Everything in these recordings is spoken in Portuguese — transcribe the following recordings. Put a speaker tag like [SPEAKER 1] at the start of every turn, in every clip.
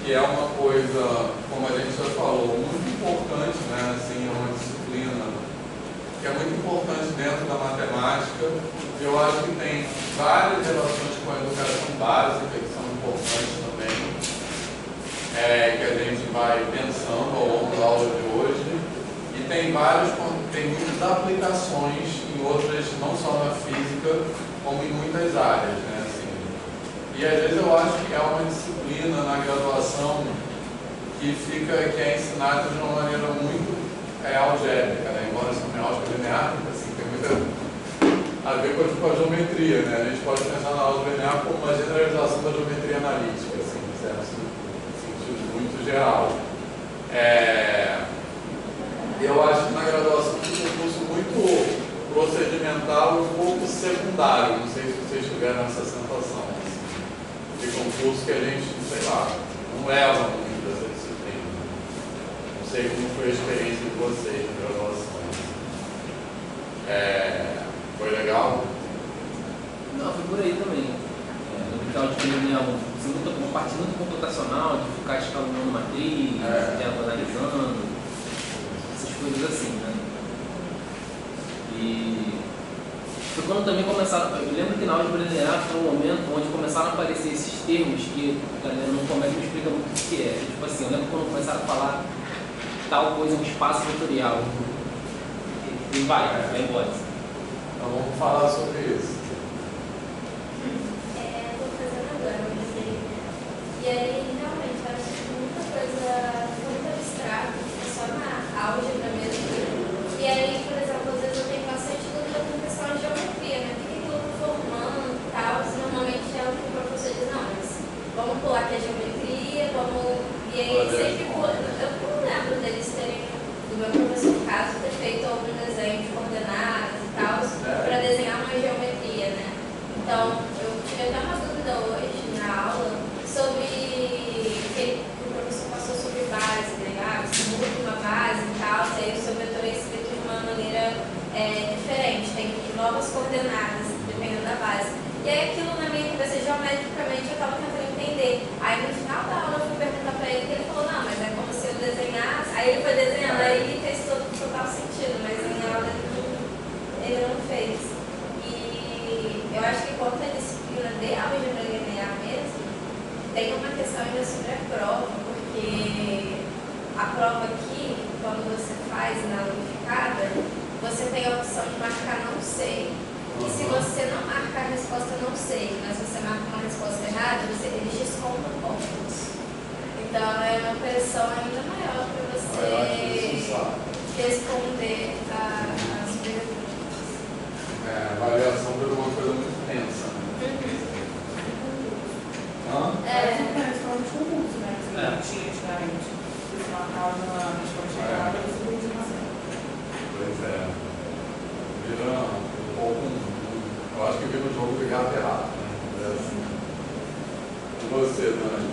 [SPEAKER 1] que é uma coisa, como a gente já falou, muito importante, né? Assim, é uma disciplina que é muito importante dentro da matemática. Eu acho que tem várias relações com a educação básica que são importantes também, que a gente vai pensando ao longo da aula de hoje. E tem muitas aplicações em outras, não só na física, como em muitas áreas, né? Assim, e às vezes eu acho que é uma disciplina na graduação que é ensinada de uma maneira muito algébrica, né? Embora seja álgebra linear, assim, tem muito a ver com a geometria, né? A gente pode pensar na álgebra linear como uma generalização da geometria analítica, assim, em certo sentido muito geral. Eu acho que na graduação fica um curso muito procedimental e um pouco secundário. Não sei se vocês tiveram essa sensação. Assim. Fica um curso que a gente, sei lá, não leva muito essa disciplina. Não sei como foi a experiência de vocês na graduação. Foi legal?
[SPEAKER 2] Não, foi por aí também. No de reunião, você uma parte muito computacional, de ficar escalonando matriz, analisando. Coisas assim, né? E foi quando também começaram, eu lembro que na álgebra linear foi um momento onde começaram a aparecer esses termos que a galera no começo não explica muito o que é. Tipo assim, eu lembro quando começaram a falar tal coisa, um espaço vetorial. E vai embora.
[SPEAKER 1] Então vamos falar sobre isso.
[SPEAKER 3] Estou fazendo agora, e aí realmente eu acho que muita coisa muito abstrata, só na álgebra mesmo. E aí, por exemplo, às vezes eu tenho bastante dúvida com questão de geometria, né? O que eu estou formando e tal. Normalmente é o que o professor diz, não, mas vamos pular aqui a geometria, E aí sempre eu não lembro deles terem, do meu professor no caso, ter feito algum desenho de coordenadas e tal, para desenhar uma geometria, né? Então, eu tive até uma dúvida hoje na aula sobre o professor passou sobre base, né? Você muda uma base e tal, e aí o seu vetor é escrito de uma maneira diferente, tem novas coordenadas, dependendo da base. E aí aquilo na minha cabeça, geometricamente, eu estava tentando entender. Aí no final da aula eu fui perguntar para ele, e ele falou, não, mas é como se eu desenhasse. Aí ele foi desenhando, aí fez total sentido, mas em aula ele não fez. E eu acho que quanto à disciplina de álgebra linear mesmo, tem uma questão ainda sobre a prova, porque a prova aqui, quando você faz na unificada, você tem a opção de marcar não sei. E se você não marcar a resposta não sei, mas você marca uma resposta errada, eles descontam pontos. Então é uma pressão ainda maior para você responder as perguntas.
[SPEAKER 1] A avaliação foi uma coisa muito tensa.
[SPEAKER 4] Parece que é um concurso, né? Você não tinha antigamente. Você marcava na resposta errada, você podia passar.
[SPEAKER 1] Pois é. Vira um pouco. Eu acho que vira um jogo de gato errado, né? E você, Dani?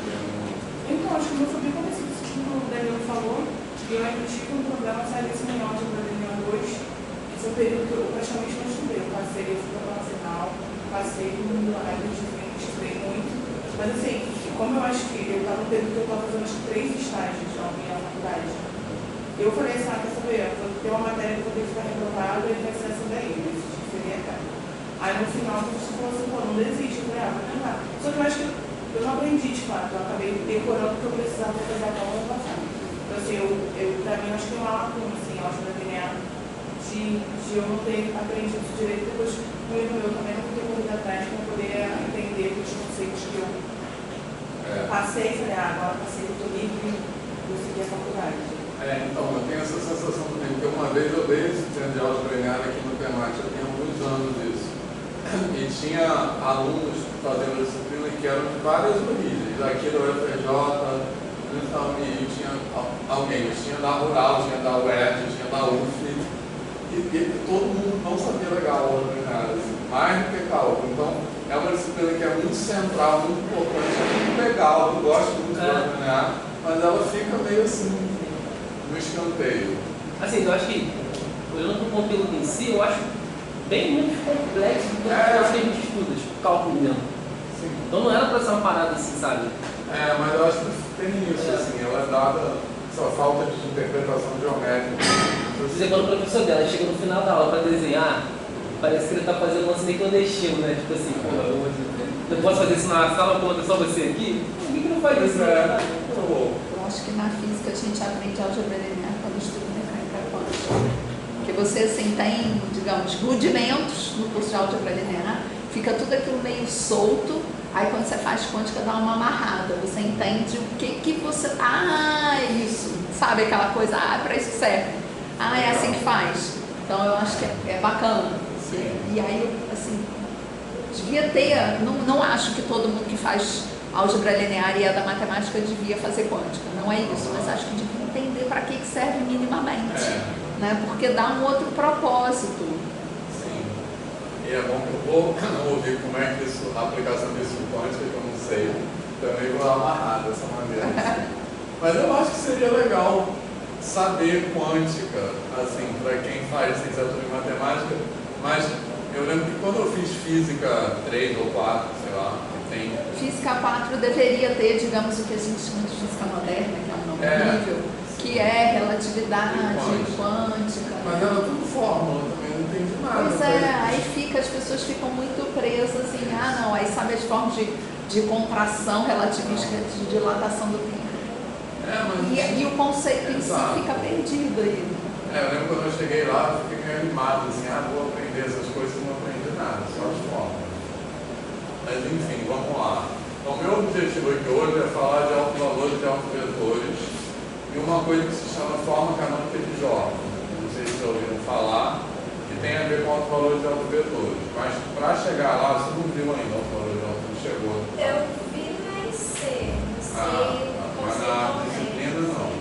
[SPEAKER 4] Então, acho que eu não sabia como esse que o Daniel falou. E eu ainda tive um programa seríssimo em álgebra linear 2. Esse é um período que eu praticamente não estudei. Eu passei, eu fui para o nacional, passei no área diferente, estudei muito. Mas assim, como eu acho que eu estava no período que eu estava fazendo acho que 3 estágios na minha faculdade, eu falei assim, quer saber, eu vou ter uma matéria que eu vou ter que ficar reprovada e vai ser essa daí, eu seria a cara. Aí no final a gente falou assim, não desiste, eu falei, vou tentar. Só que eu acho que eu não aprendi de fato, eu acabei decorando o que eu precisava para fazer a prova no passado. Então assim, pra mim acho que é uma lacuna, assim, eu acho que linear de eu não ter aprendido isso direito, depois um erro meu também não ter corrido atrás para poder entender os conceitos que eu passei e falei, agora passei, eu estou livre, vou seguir a faculdade.
[SPEAKER 1] Então, eu tenho essa sensação também, porque uma vez eu dei esse treino de álgebra linear aqui no PEMAT, eu tenho alguns anos disso. E tinha alunos fazendo a disciplina que eram de várias origens, aqui da UFRJ, e tinha alguém, tinha da Rural, tinha da UERJ, tinha da UF, e todo mundo não sabia legal a álgebra linear, assim, mais do que cálculo. Então, é uma disciplina que é muito central, muito importante, é muito legal, eu gosto muito de álgebra linear, mas ela fica meio assim, no escanteio.
[SPEAKER 2] Assim, eu acho que, olhando para o conteúdo em si, eu acho bem menos complexo do que a gente estuda, tipo cálculo mesmo.
[SPEAKER 1] Sim.
[SPEAKER 2] Então não era para ser uma parada assim, sabe?
[SPEAKER 1] Mas eu acho que tem
[SPEAKER 2] fiz igual o professor dela, chega no final da aula para desenhar, parece que ele está fazendo um lance meio clandestino, né? Tipo assim, pô, eu posso fazer isso na sala, como é só você aqui? Por que não faz isso?
[SPEAKER 5] Eu acho que na física a gente aprende álgebra linear quando estuda mecânica quântica. Porque você, assim, tem, digamos, rudimentos no curso de álgebra linear, fica tudo aquilo meio solto, aí quando você faz quântica dá uma amarrada, você entende o que você... Ah, é isso, sabe aquela coisa, ah, é para isso que serve, ah, é assim que faz. Então eu acho que é bacana. E aí, assim, devia ter, não acho que todo mundo que faz álgebra linear e é da matemática devia fazer quântica, não é isso, mas acho que devia entender para que serve minimamente, né? Porque dá um outro propósito.
[SPEAKER 1] Sim, e é bom que eu vou ouvir como é que isso, a aplicação disso em quântica, que eu não sei, também vou amarrar dessa maneira. Mas eu acho que seria legal saber quântica, assim, para quem faz licenciatura em matemática, mas eu lembro que quando eu fiz física 3 ou 4, sei lá, tem...
[SPEAKER 5] Física 4 deveria ter, digamos, o que a gente chama de física moderna, que é um nome horrível, que é relatividade, quântica.
[SPEAKER 1] Mas era tudo fórmula, também não entendi nada.
[SPEAKER 5] Pois aí as pessoas ficam muito presas em, não, aí sabe as formas de contração relativística, de dilatação do tempo. E o conceito em si fica perdido aí.
[SPEAKER 1] Eu lembro quando eu cheguei lá, eu fiquei meio animado, assim, vou aprender essas coisas, não aprendi nada, só as fórmulas. Mas enfim, vamos lá. Então, meu objetivo aqui hoje é falar de autovalores de autovetores e uma coisa que se chama forma canônica de Jordan. Não sei se vocês ouviram falar, que tem a ver com autovalores de autovetores. Mas para chegar lá, você não viu ainda autovalores de autovetores, chegou.
[SPEAKER 3] Eu vi na IC, não sei.
[SPEAKER 1] Mas na disciplina não.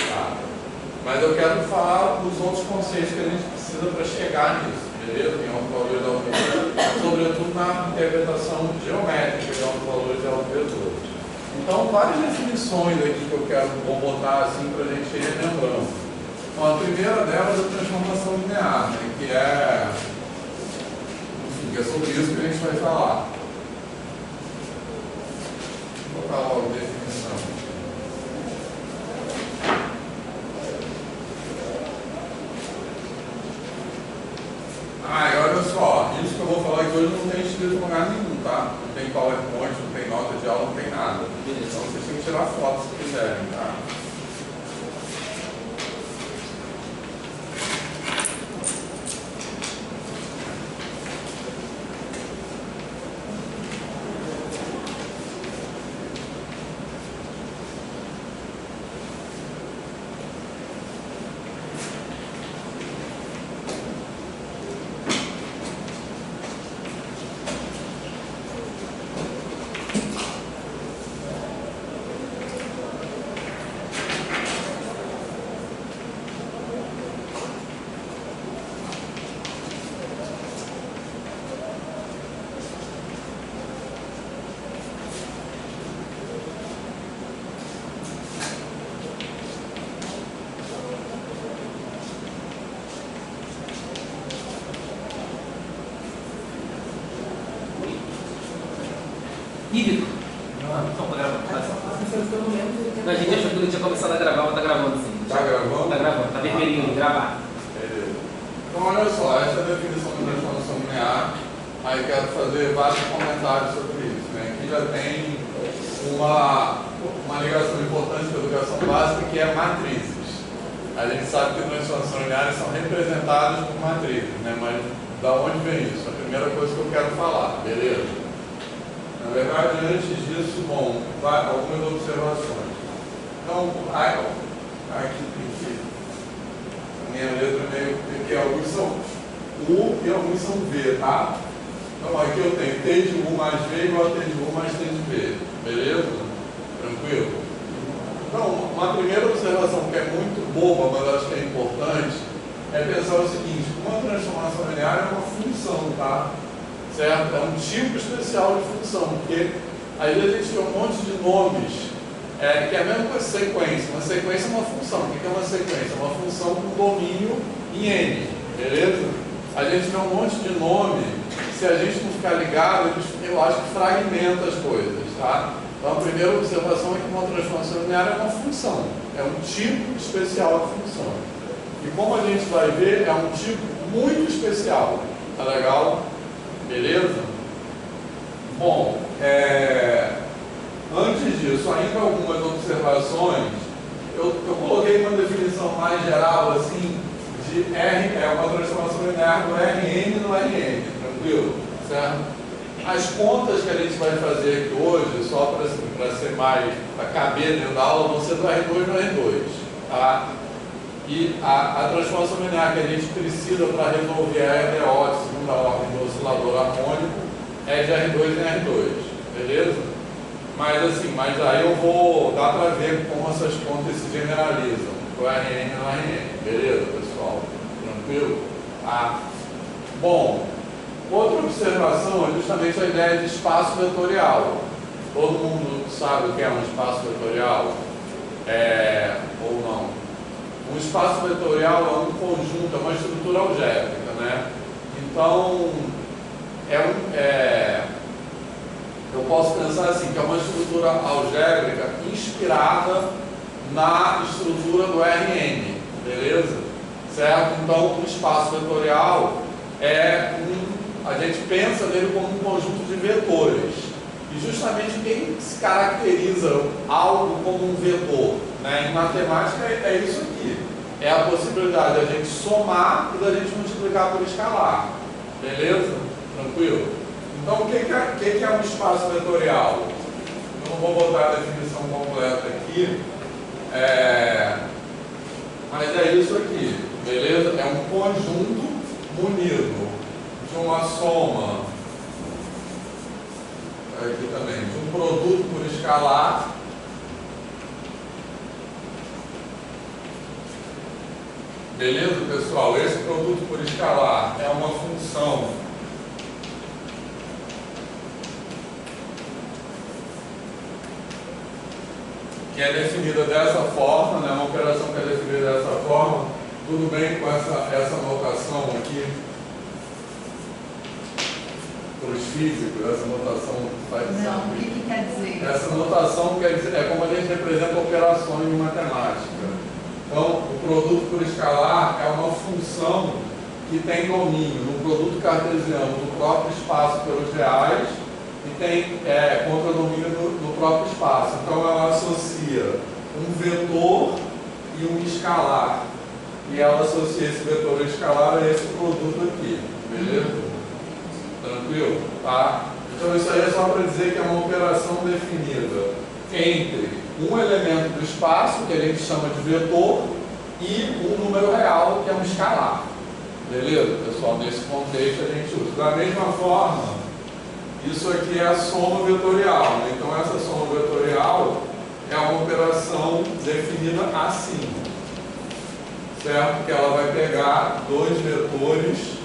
[SPEAKER 1] Tá. Mas eu quero falar os outros conceitos que a gente precisa para chegar nisso, beleza? Em autovalores de autovetores, sobretudo na interpretação geométrica de autovalores de autovetores. Então, várias definições aqui que eu vou botar assim para a gente ir lembrando. Então, a primeira delas é a transformação linear, né, que é sobre isso que a gente vai falar. Vou botar logo a definição. E olha só, isso que eu vou falar aqui hoje não tem escrito em lugar nenhum, tá? Não tem PowerPoint, não tem nota de aula, não tem nada. Então vocês têm que tirar foto se quiserem, tá?
[SPEAKER 2] Híbrido. Então, tá gravando. A gente achou que ele tinha começado a gravar, mas tá gravando sim.
[SPEAKER 1] Tá gravando?
[SPEAKER 2] Tá gravando, tá vermelhinho ali, gravar.
[SPEAKER 1] Beleza. Então, olha só, essa é a definição de transformação linear. Aí quero fazer vários comentários sobre isso, né? Aqui já tem uma ligação importante com a educação básica, que é matrizes. A gente sabe que transformações lineares são representadas por matrizes, né? Mas da onde vem isso? A primeira coisa que eu quero falar, beleza? Na verdade, antes disso, bom, algumas observações. Então, aqui tem que... A minha letra meio que alguns são U e alguns são V, tá? Então, aqui eu tenho T de U mais V igual a T de U mais T de V. Beleza? Tranquilo? Então, uma primeira observação que é muito boba, mas acho que é importante, é pensar o seguinte: uma transformação linear é uma função, tá? Certo? É um tipo especial de função, porque às vezes a gente tem um monte de nomes que é a mesma coisa sequência. Uma sequência é uma função. O que é uma sequência? É uma função com domínio em N, beleza? A gente vê um monte de nome, se a gente não ficar ligado, eu acho que fragmenta as coisas, tá? Então a primeira observação é que uma transformação linear é uma função, é um tipo especial de função. E como a gente vai ver, é um tipo muito especial. Tá legal? Beleza? Bom, antes disso, ainda algumas observações. Eu coloquei uma definição mais geral, assim, de uma transformação linear do Rn no Rn, tranquilo? Certo? As contas que a gente vai fazer aqui hoje, só para ser mais, para caber dentro da aula, vão ser do R2 no R2, tá? E a transformação linear que a gente precisa para resolver a EDO de segunda ordem do oscilador harmônico é de R2 em R2, beleza? Mas aí eu vou dar para ver como essas contas se generalizam, do Rn no Rn, beleza, pessoal? Tranquilo? Bom, outra observação é justamente a ideia de espaço vetorial. Todo mundo sabe o que é um espaço vetorial? Ou não? Um espaço vetorial é um conjunto, é uma estrutura algébrica, né? Então, eu posso pensar assim, que é uma estrutura algébrica inspirada na estrutura do Rn, beleza? Certo? Então, o espaço vetorial a gente pensa nele como um conjunto de vetores. E justamente quem se caracteriza algo como um vetor, né? Em matemática é isso aqui. É a possibilidade da gente somar e da gente multiplicar por escalar. Beleza? Tranquilo? Então, o que é um espaço vetorial? Eu não vou botar a definição completa aqui, mas é isso aqui. Beleza? É um conjunto munido de uma soma, aqui também, de um produto por escalar beleza, pessoal? Esse produto por escalar é uma função que é definida dessa forma, né? Uma operação que é definida dessa forma. Tudo bem com essa notação aqui? Para os físicos, essa notação faz sentido.
[SPEAKER 5] Não, o que quer dizer?
[SPEAKER 1] Essa notação quer dizer, é como a gente representa operações em matemática. Então, o produto por escalar é uma função que tem domínio no produto cartesiano do próprio espaço pelos reais e tem contradomínio no próprio espaço. Então, ela associa um vetor e um escalar. E ela associa esse vetor e escalar a esse produto aqui. Beleza? Tranquilo? Tá? Então isso aí é só para dizer que é uma operação definida entre um elemento do espaço, que a gente chama de vetor, e um número real, que é um escalar. Beleza, pessoal? Nesse contexto a gente usa. Da mesma forma, isso aqui é a soma vetorial. Né? Então essa soma vetorial é uma operação definida assim. Certo? Que ela vai pegar dois vetores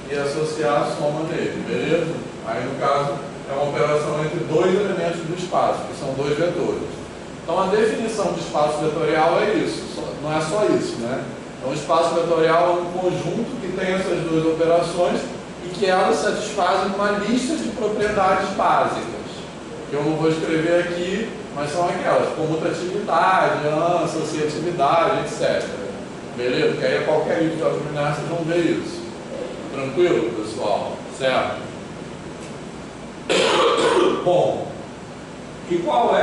[SPEAKER 1] e associar a soma dele, beleza? Aí no caso é uma operação entre dois elementos do espaço, que são dois vetores. Então a definição de espaço vetorial é isso, não é só isso, né? Então o espaço vetorial é um conjunto que tem essas duas operações e que elas satisfazem uma lista de propriedades básicas, que eu não vou escrever aqui, mas são aquelas, comutatividade, associatividade, etc. Beleza? Porque aí a qualquer livro de álgebra linear vocês vão ver isso. Tranquilo, pessoal? Certo? Bom, e qual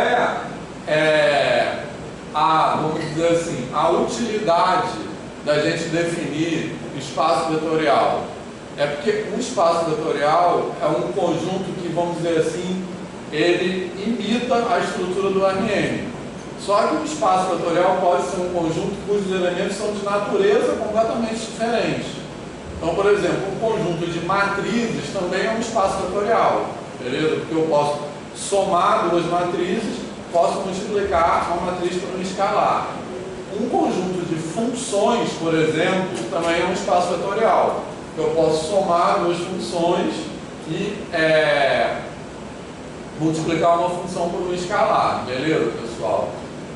[SPEAKER 1] vamos dizer assim, a utilidade da gente definir espaço vetorial? É porque um espaço vetorial é um conjunto que, vamos dizer assim, ele imita a estrutura do Rn. Só que o espaço vetorial pode ser um conjunto cujos elementos são de natureza completamente diferente. Então, por exemplo, um conjunto de matrizes também é um espaço vetorial, beleza? Porque eu posso somar duas matrizes, posso multiplicar uma matriz por um escalar. Um conjunto de funções, por exemplo, também é um espaço vetorial. Eu posso somar duas funções e multiplicar uma função por um escalar, beleza, pessoal?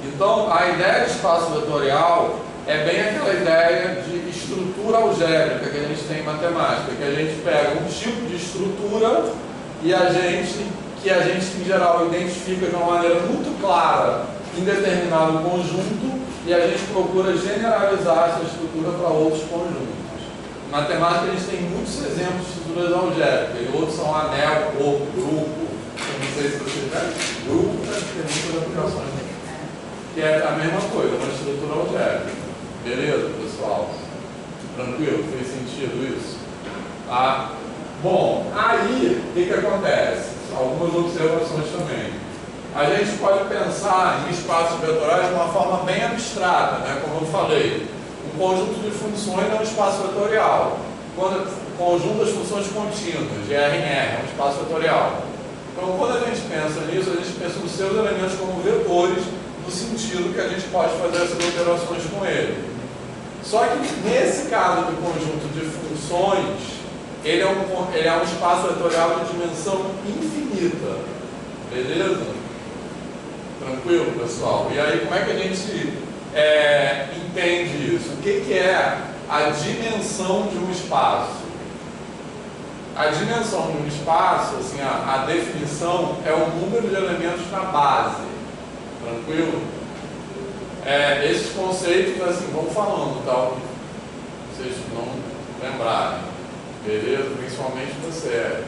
[SPEAKER 1] Então, a ideia de espaço vetorial é bem aquela ideia de estrutura algébrica que a gente tem em matemática, que a gente pega um tipo de estrutura e a gente em geral identifica de uma maneira muito clara em determinado conjunto e a gente procura generalizar essa estrutura para outros conjuntos. Em matemática, a gente tem muitos exemplos de estruturas algébricas, e outros são anel, corpo, grupo. Eu não sei se vocês já grupo, tem muitas aplicações, né? Que é a mesma coisa, uma estrutura algébrica. Beleza, pessoal? Tranquilo? Fez sentido isso? Tá? Bom, aí, o que acontece? Algumas observações também. A gente pode pensar em espaços vetorais de uma forma bem abstrata, né? Como eu falei. Um conjunto de funções é um espaço vetorial. O conjunto das funções contínuas, de R em R, é um espaço vetorial. Então, quando a gente pensa nisso, a gente pensa nos seus elementos como vetores, no sentido que a gente pode fazer essas operações com ele. Só que, nesse caso do conjunto de funções, ele é um espaço vetorial de dimensão infinita. Beleza? Tranquilo, pessoal? E aí, como é que a gente entende isso? O que é a dimensão de um espaço? A dimensão de um espaço, assim, a definição é o número de elementos na base. Tranquilo? Esses conceitos, assim, vão falando, tá? Vocês não lembrarem. Beleza? Principalmente você.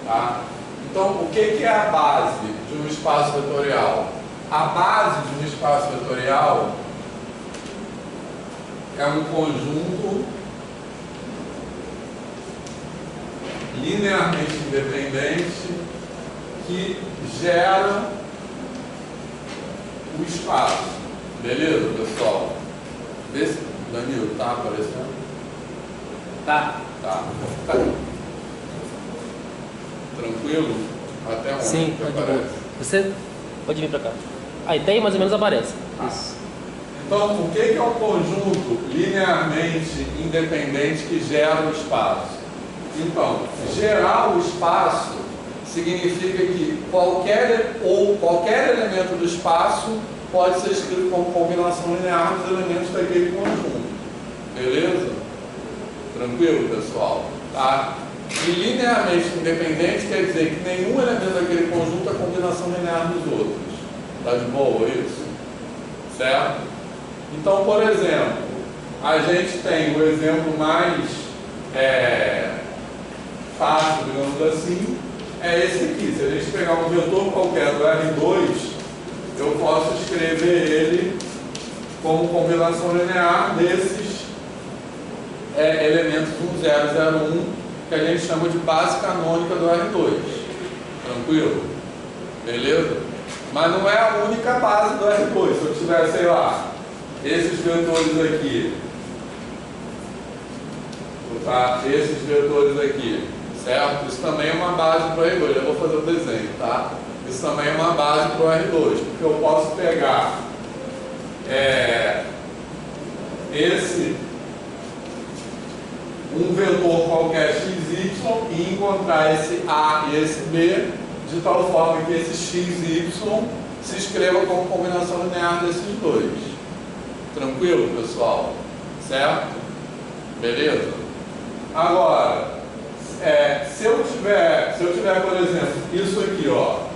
[SPEAKER 1] Tá? Então, o que é a base de um espaço vetorial? A base de um espaço vetorial é um conjunto linearmente independente que gera o espaço. Beleza, pessoal? Danilo, tá aparecendo?
[SPEAKER 2] Tá.
[SPEAKER 1] Tá. Tranquilo? Até onde
[SPEAKER 2] Sim,
[SPEAKER 1] que
[SPEAKER 2] tá de boa.
[SPEAKER 1] aparece?
[SPEAKER 2] Você pode vir pra cá. Aí tem mais ou menos aparece. Isso.
[SPEAKER 1] Então, o que é um conjunto linearmente independente que gera o espaço? Então, gerar o espaço significa que qualquer elemento do espaço pode ser escrito como combinação linear dos elementos daquele conjunto. Beleza? Tranquilo, pessoal? Tá? E linearmente independente quer dizer que nenhum elemento daquele conjunto é combinação linear dos outros. Tá de boa isso? Certo? Então, por exemplo, a gente tem o exemplo mais fácil, digamos assim, é esse aqui. Se a gente pegar um vetor qualquer do R2, eu posso escrever ele como combinação linear desses elementos 1, 0, 0, 1, que a gente chama de base canônica do R2. Tranquilo? Beleza? Mas não é a única base do R2. Se eu tiver, sei lá, esses vetores aqui, tá? Esses vetores aqui, certo? Isso também é uma base para o R2. Eu vou fazer o desenho, tá? Isso também é uma base para o R2, porque eu posso pegar um vetor qualquer xy e encontrar esse A e esse B de tal forma que esse xy se escreva como combinação linear desses dois. Tranquilo, pessoal? Certo? Beleza? Agora, se eu tiver, por exemplo, isso aqui, ó.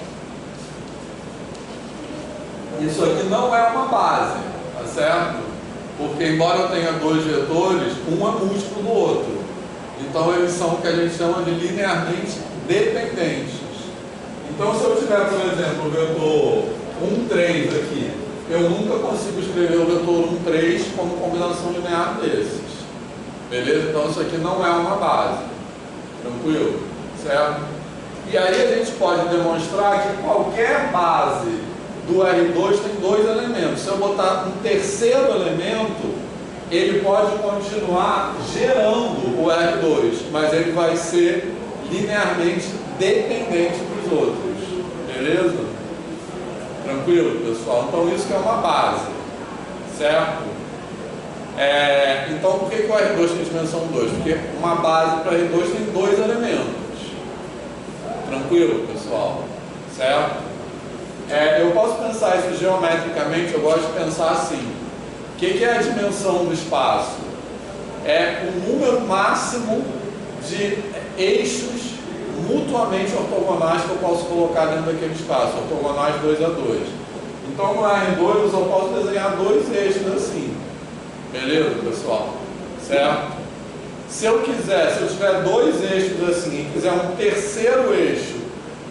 [SPEAKER 1] Isso aqui não é uma base, tá certo? Porque embora eu tenha dois vetores, um é múltiplo do outro. Então eles são o que a gente chama de linearmente dependentes. Então se eu tiver, por exemplo, o vetor 1, 3 aqui, eu nunca consigo escrever o vetor 1, 3 como combinação linear desses. Beleza? Então isso aqui não é uma base. Tranquilo? Certo? E aí a gente pode demonstrar que qualquer base do R2 tem dois elementos. Se eu botar um terceiro elemento, ele pode continuar gerando o R2, mas ele vai ser linearmente dependente dos outros. Beleza? Tranquilo, pessoal? Então isso que é uma base. Certo? Então por que o R2 tem dimensão 2? Porque uma base para R2 tem dois elementos. Tranquilo, pessoal? Certo? Eu posso pensar isso geometricamente, eu gosto de pensar assim. O que é a dimensão do espaço? É o número máximo de eixos mutuamente ortogonais que eu posso colocar dentro daquele espaço, ortogonais 2 a 2. Então no R2 eu só posso desenhar dois eixos assim. Beleza, pessoal? Certo? Se eu tiver dois eixos assim e quiser um terceiro eixo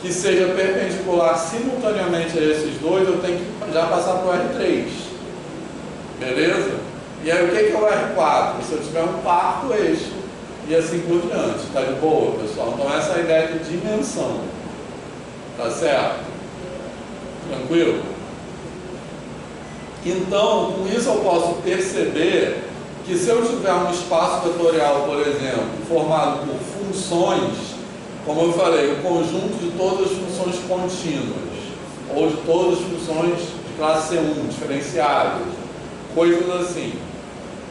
[SPEAKER 1] que seja perpendicular simultaneamente a esses dois, eu tenho que já passar para o R3. Beleza? E aí o que é o R4? Se eu tiver um quarto eixo e assim por diante. Tá de boa, pessoal? Então essa é a ideia de dimensão. Tá certo? Tranquilo? Então, com isso eu posso perceber que se eu tiver um espaço vetorial, por exemplo, formado por funções, como eu falei, o conjunto de todas as funções contínuas, ou de todas as funções de classe C1, diferenciadas, coisas assim.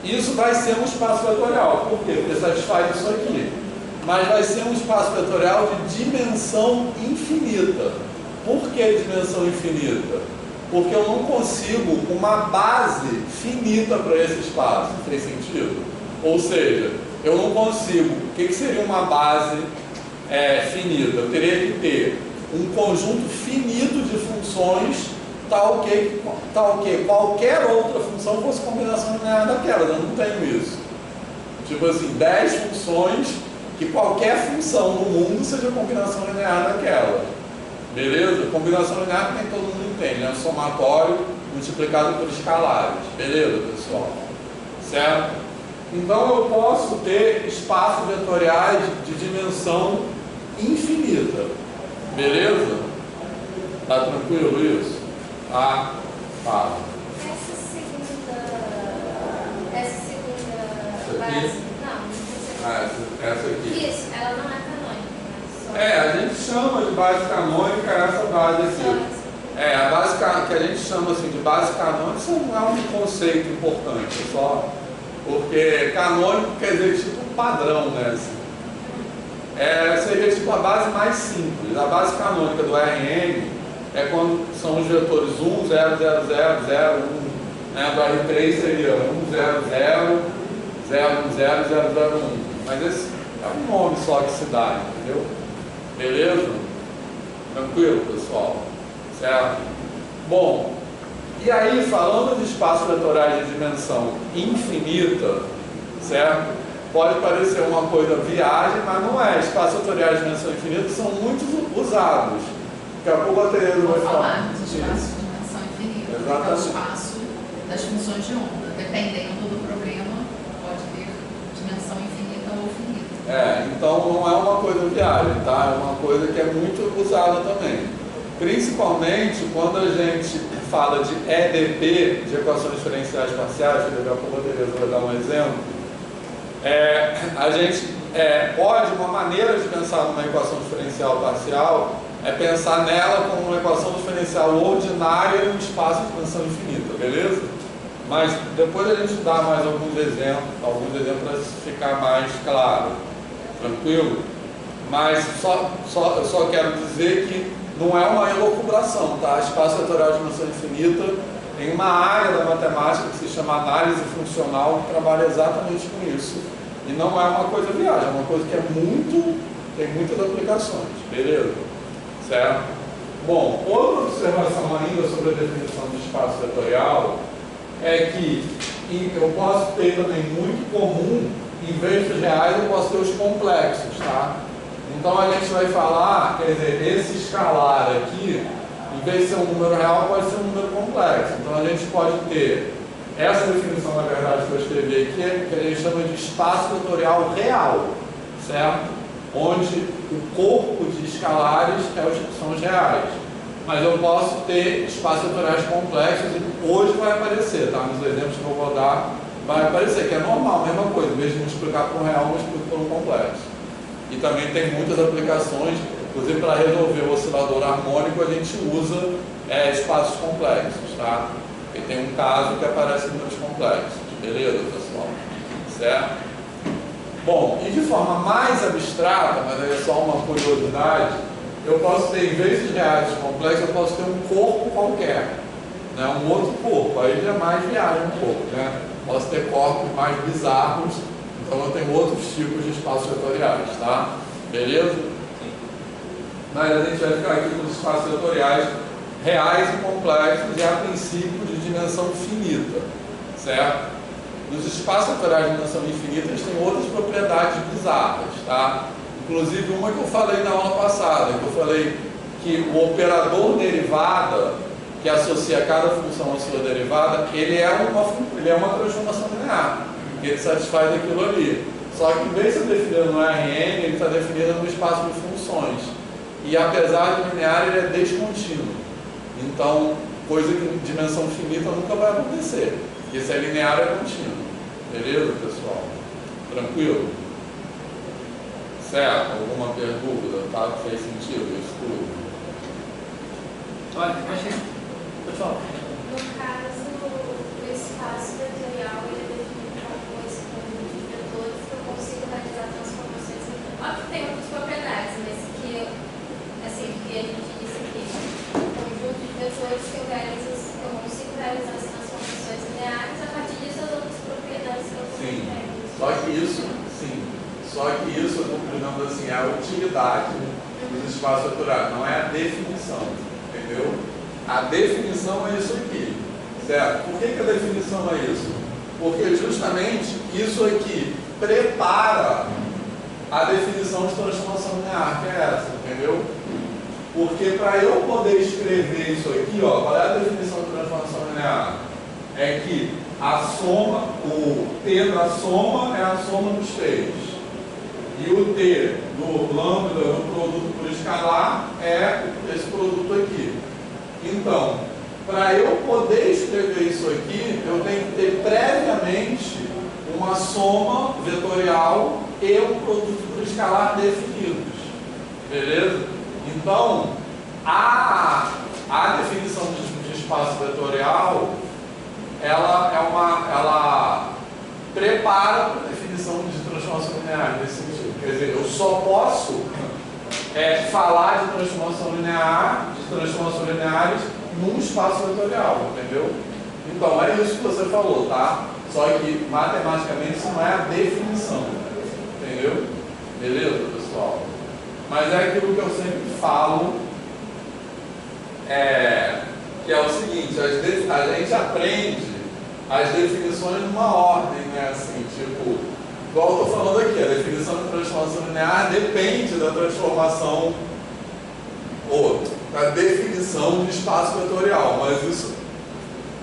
[SPEAKER 1] Isso vai ser um espaço vetorial. Por quê? Porque satisfaz isso aqui. Mas vai ser um espaço vetorial de dimensão infinita. Por que dimensão infinita? Porque eu não consigo uma base finita para esse espaço. Fez sentido? Ou seja, eu não consigo. O que seria uma base finita? Eu teria que ter um conjunto finito de funções tal que qualquer outra função fosse combinação linear daquelas. Eu não tenho isso. Tipo assim, 10 funções que qualquer função no mundo seja combinação linear daquela. Beleza? Combinação linear que nem todo mundo entende, né? Somatório multiplicado por escalares. Beleza, pessoal? Certo? Então eu posso ter espaços vetoriais de dimensão infinita. Beleza? Tá tranquilo isso? Tá? Fala.
[SPEAKER 3] Essa segunda
[SPEAKER 1] aqui?
[SPEAKER 3] base, não
[SPEAKER 1] Essa aqui.
[SPEAKER 3] Isso, ela não é canônica.
[SPEAKER 1] A gente chama de base canônica essa base aqui. A base que a gente chama assim de base canônica, isso não é um conceito importante, só porque canônico quer dizer tipo padrão, né? Assim. Seria tipo a base mais simples. A base canônica do Rn é quando são os vetores 1, 0, 0, 0, 0, 1. Né? Do R3 seria 1, 0, 0, 0, 1, 0, 0, 0, 1. Mas esse é um nome só que se dá, entendeu? Beleza? Tranquilo, pessoal? Certo? Bom, e aí, falando de espaços vetoriais de dimensão infinita, certo? Pode parecer uma coisa viagem, mas não é. Espaços vetoriais de dimensão infinita são muito usados. Daqui a pouco a Tereza vai falar.
[SPEAKER 5] Dos espaços de dimensão infinita.
[SPEAKER 1] Exatamente.
[SPEAKER 5] É o espaço das funções de onda. Dependendo do problema, pode ter dimensão infinita ou finita.
[SPEAKER 1] Então não é uma coisa viagem, tá? É uma coisa que é muito usada também. Principalmente quando a gente fala de EDP, de equações diferenciais parciais, que daqui a pouco a Tereza vai dar um exemplo. A gente pode, uma maneira de pensar numa equação diferencial parcial é pensar nela como uma equação diferencial ordinária em um espaço de dimensão infinita, beleza? Mas depois a gente dá mais alguns exemplos para ficar mais claro, tranquilo? Mas eu só quero dizer que não é uma elucubração, tá? Espaço vetorial de dimensão infinita tem uma área da matemática que se chama análise funcional que trabalha exatamente com isso. E não é uma coisa viagem, é uma coisa que tem muitas aplicações, beleza? Certo? Bom, outra observação ainda sobre a definição de espaço vetorial é que eu posso ter também muito comum, em vez dos reais, eu posso ter os complexos, tá? Então a gente vai falar, quer dizer, esse escalar aqui, em vez de ser um número real, pode ser um número complexo. Então a gente pode ter essa definição, na verdade, que eu escrevi aqui, que a gente chama de espaço vetorial real, certo? Onde o corpo de escalares são os reais. Mas eu posso ter espaços vetoriais complexos e hoje vai aparecer, tá? Nos exemplos que eu vou dar, vai aparecer, que é normal, mesma coisa, em vez de multiplicar por um real, multiplico por um complexo. E também tem muitas aplicações, inclusive para resolver o oscilador harmônico, a gente usa espaços complexos, tá? E tem um caso que aparece números complexos, beleza, pessoal? Certo? Bom, e de forma mais abstrata, mas aí é só uma curiosidade, eu posso ter, em vez de reais complexos, eu posso ter um corpo qualquer, né? Um outro corpo, aí já mais viaja um pouco, né? Posso ter corpos mais bizarros, então eu tenho outros tipos de espaços vetoriais, tá? Beleza? Mas a gente vai ficar aqui com os espaços vetoriais reais e complexos e a princípio de dimensão finita, certo? Nos espaços vetoriais de dimensão infinita eles têm outras propriedades bizarras, tá? Inclusive uma que eu falei na aula passada, que eu falei que o operador derivada, que associa cada função à sua derivada, ele é uma transformação linear, que ele satisfaz aquilo ali. Só que em vez de ser definido no Rn, ele está definido no espaço de funções. E apesar de linear, ele é descontínuo. Então, coisa que em dimensão finita nunca vai acontecer. Porque se é linear, é contínuo. Beleza, pessoal? Tranquilo? Certo? Alguma pergunta? Tá? Fez sentido isso tudo?
[SPEAKER 2] Olha, eu achei. Pessoal.
[SPEAKER 3] No caso, o espaço vetorial ele é definido como esse conjunto de vetores que eu consigo realizar transformações. Óbvio que tem outras propriedades, mas que, assim, que a gente disse aqui, um conjunto de vetores que eu consigo realizar as transformações lineares, a partir disso as outras propriedades que eu consigo.
[SPEAKER 1] Só que isso, digamos assim, é a utilidade dos espaços vetoriais, não é a definição, entendeu? A definição é isso aqui, certo? Por que a definição é isso? Porque justamente isso aqui prepara a definição de transformação linear, que é essa, entendeu? Porque para eu poder escrever isso aqui, ó, qual é a definição de transformação linear? É que a soma, o T da soma é a soma dos T's. E o T do lambda do produto por escalar é esse produto aqui. Então, para eu poder escrever isso aqui, eu tenho que ter previamente uma soma vetorial e um produto por escalar definidos. Beleza? Então, a definição de espaço vetorial, ela prepara para a definição de transformação linear nesse sentido. Quer dizer, eu só posso falar de transformações lineares num espaço vetorial, entendeu? Então, é isso que você falou, tá? Só que, matematicamente, isso não é a definição, entendeu? Beleza, pessoal? Mas é aquilo que eu sempre falo, que é o seguinte, a gente aprende as definições numa ordem, né? Assim, tipo, igual eu estou falando aqui, a definição de transformação linear depende da transformação ou da definição de espaço vetorial, mas isso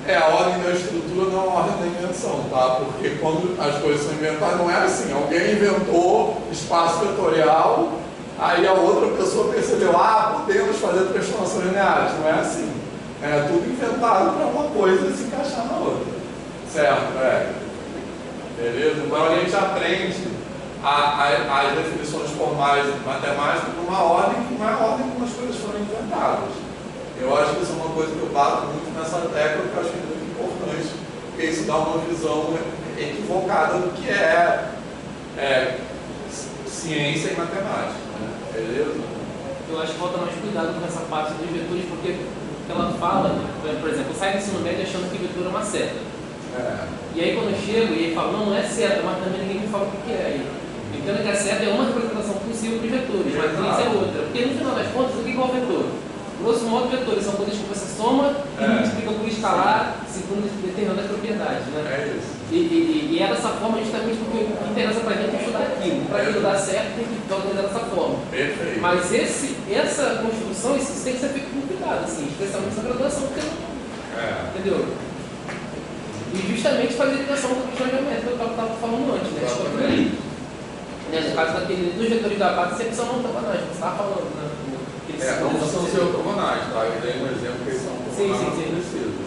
[SPEAKER 1] é a ordem da estrutura, não a ordem da invenção, tá? Porque quando as coisas são inventadas, não é assim, alguém inventou espaço vetorial, aí a outra pessoa percebeu, podemos fazer transformações lineares, não é assim. É tudo inventado para uma coisa se encaixar na outra, certo? Beleza? Então a gente aprende as definições formais matemáticas numa ordem que não é a ordem como as coisas foram inventadas. Eu acho que isso é uma coisa que eu bato muito nessa tecla, que eu acho que é muito importante, porque isso dá uma visão equivocada do que é ciência e matemática, né? Beleza?
[SPEAKER 2] Eu acho que falta mais cuidado com essa parte dos vetores, porque ela fala, por exemplo, eu saio do ensino médio achando que vetor é uma seta. E aí quando eu chego e ele fala, não é seta, mas também ninguém me fala o que é. Entendo que a seta é uma representação possível de vetores, mas matriz é outra. Porque no final das contas, o que é o vetor? Grosso modo, vetores são coisas que você soma e multiplica por escalar segundo determinadas propriedades, né?
[SPEAKER 1] É isso.
[SPEAKER 2] E é dessa forma justamente porque o que interessa pra gente é estudar aquilo. Para aquilo dar certo, tem que organizar dessa forma.
[SPEAKER 1] Perfeito.
[SPEAKER 2] Mas essa construção, isso tem que ser feito com cuidado, assim, especialmente nessa graduação, porque não. Entendeu? E justamente fazer ligação com a questão geométrica que eu estava falando antes, né? No caso dos vetores da base, sempre são ortogonais, você estava falando, né?
[SPEAKER 1] Não são ser ortogonais, tá? Eu dei um exemplo que eles são ortogonais, mas não precisa.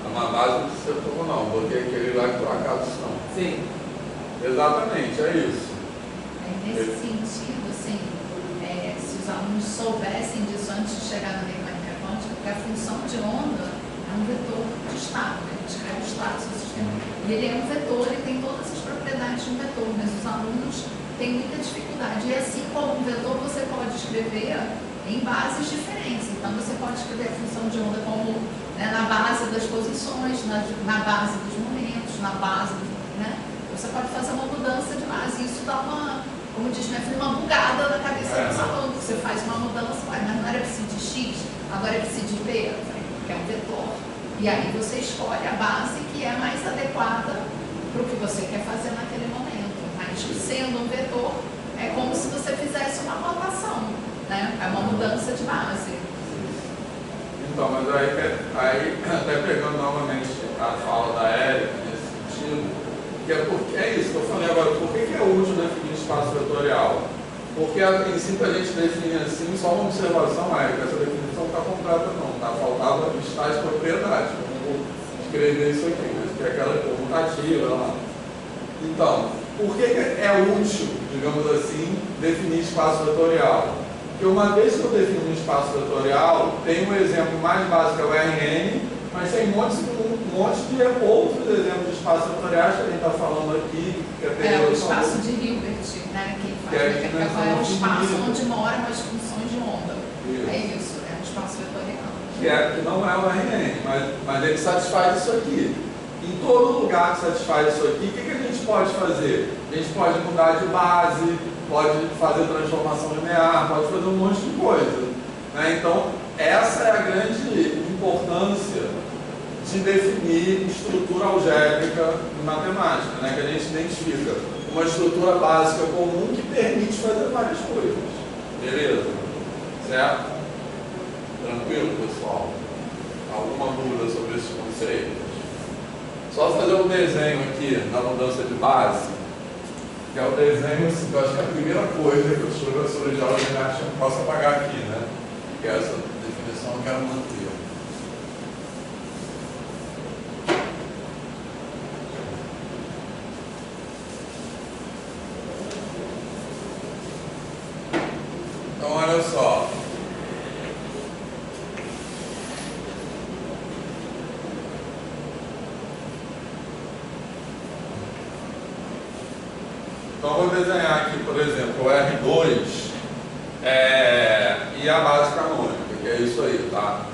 [SPEAKER 1] Uma base não precisa ser ortogonal, botei aquele lá que por acaso são.
[SPEAKER 2] Sim.
[SPEAKER 1] Exatamente, é isso.
[SPEAKER 5] Nesse sentido, assim, se os alunos soubessem disso antes de chegar na mecânica quântica, porque a função de onda é um vetor de estado, né? A gente escreve o estado do seu sistema. E ele é um vetor, ele tem todas as propriedades de um vetor, mas os alunos têm muita dificuldade. E assim como um vetor, você pode escrever em bases diferentes. Então, você pode escrever a função de onda como na base das posições, na base dos momentos, na base, né? Você pode fazer uma mudança de base. Isso dá uma, como diz minha filha, uma bugada na cabeça do aluno. Você faz uma mudança, mas não era preciso de X, Agora que se diz que é um vetor. E aí você escolhe a base que é mais adequada para o que você quer fazer naquele momento. Mas sendo um vetor, é como se você fizesse uma rotação, né? É uma mudança de base.
[SPEAKER 1] Então, mas aí até pegando novamente a fala da Érica nesse sentido, que é isso que eu falei agora, por que é útil definir espaço vetorial? Porque a princípio a gente define assim, só uma observação, Érica, essa definição não está completa não, tá? Faltava estágio de propriedade, eu vou escrever isso aqui, mas que é aquela comutativa lá. Então, por que é útil, digamos assim, definir espaço vetorial? Porque uma vez que eu defino um espaço vetorial, tem um exemplo mais básico, que é o RN, mas tem um monte de outros exemplos de espaços vetoriais que a gente está falando aqui. Que
[SPEAKER 5] É o espaço de Hilbert, né? Que é o espaço onde moram as funções de onda. Isso. É isso, é um espaço vetorial.
[SPEAKER 1] Que não é o RN, mas ele satisfaz isso aqui. Em todo lugar que satisfaz isso aqui, o que a gente pode fazer? A gente pode mudar de base, pode fazer transformação linear, pode fazer um monte de coisa. Né? Então, essa é a grande importância de definir estrutura algébrica em matemática, né? Que a gente identifica uma estrutura básica comum que permite fazer várias coisas. Beleza? Certo? Tranquilo, pessoal? Alguma dúvida sobre esses conceitos? Só fazer um desenho aqui na mudança de base, que é o desenho, assim, que eu acho que é a primeira coisa que os professores de aula de ginástica não possam apagar aqui, né? Que é essa definição que eu quero manter. Então, olha só. Então, vou desenhar aqui, por exemplo, o R2 e a base canônica, que é isso aí, tá?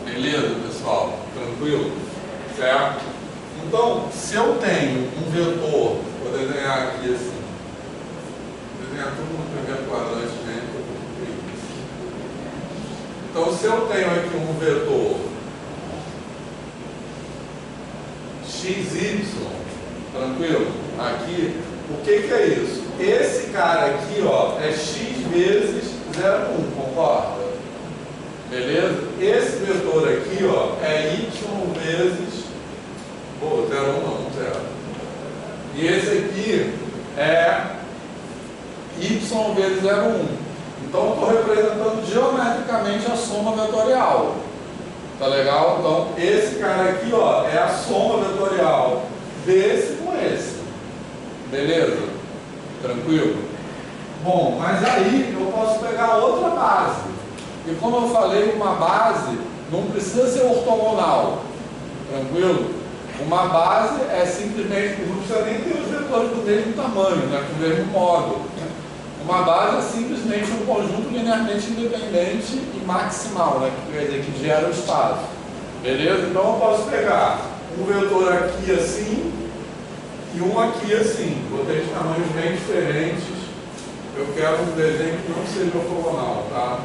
[SPEAKER 1] Beleza, pessoal? Tranquilo? Certo? Então, se eu tenho um vetor, vou desenhar aqui assim, vou desenhar tudo no primeiro quadrante, né? Então, se eu tenho aqui um vetor XY, tranquilo? Aqui, o que é isso? Esse cara aqui, ó, é x vezes 0,1, concorda? Beleza? Esse vetor aqui, ó, é y vezes 0,1 não, 0. E esse aqui é y vezes 0,1. Então, eu estou representando geometricamente a soma vetorial. Tá legal? Então, esse cara aqui, ó, é a soma vetorial desse com esse. Beleza? Tranquilo? Bom, mas aí eu posso pegar outra base. E como eu falei, uma base não precisa ser ortogonal. Tranquilo? Uma base é simplesmente, não precisa nem ter os vetores do mesmo tamanho, né, com o mesmo módulo. Uma base é simplesmente um conjunto linearmente independente e maximal, né? Que quer dizer que gera o espaço. Beleza? Então eu posso pegar um vetor aqui assim e um aqui assim. Botei de tamanhos bem diferentes. Eu quero um desenho que não seja ortogonal, tá?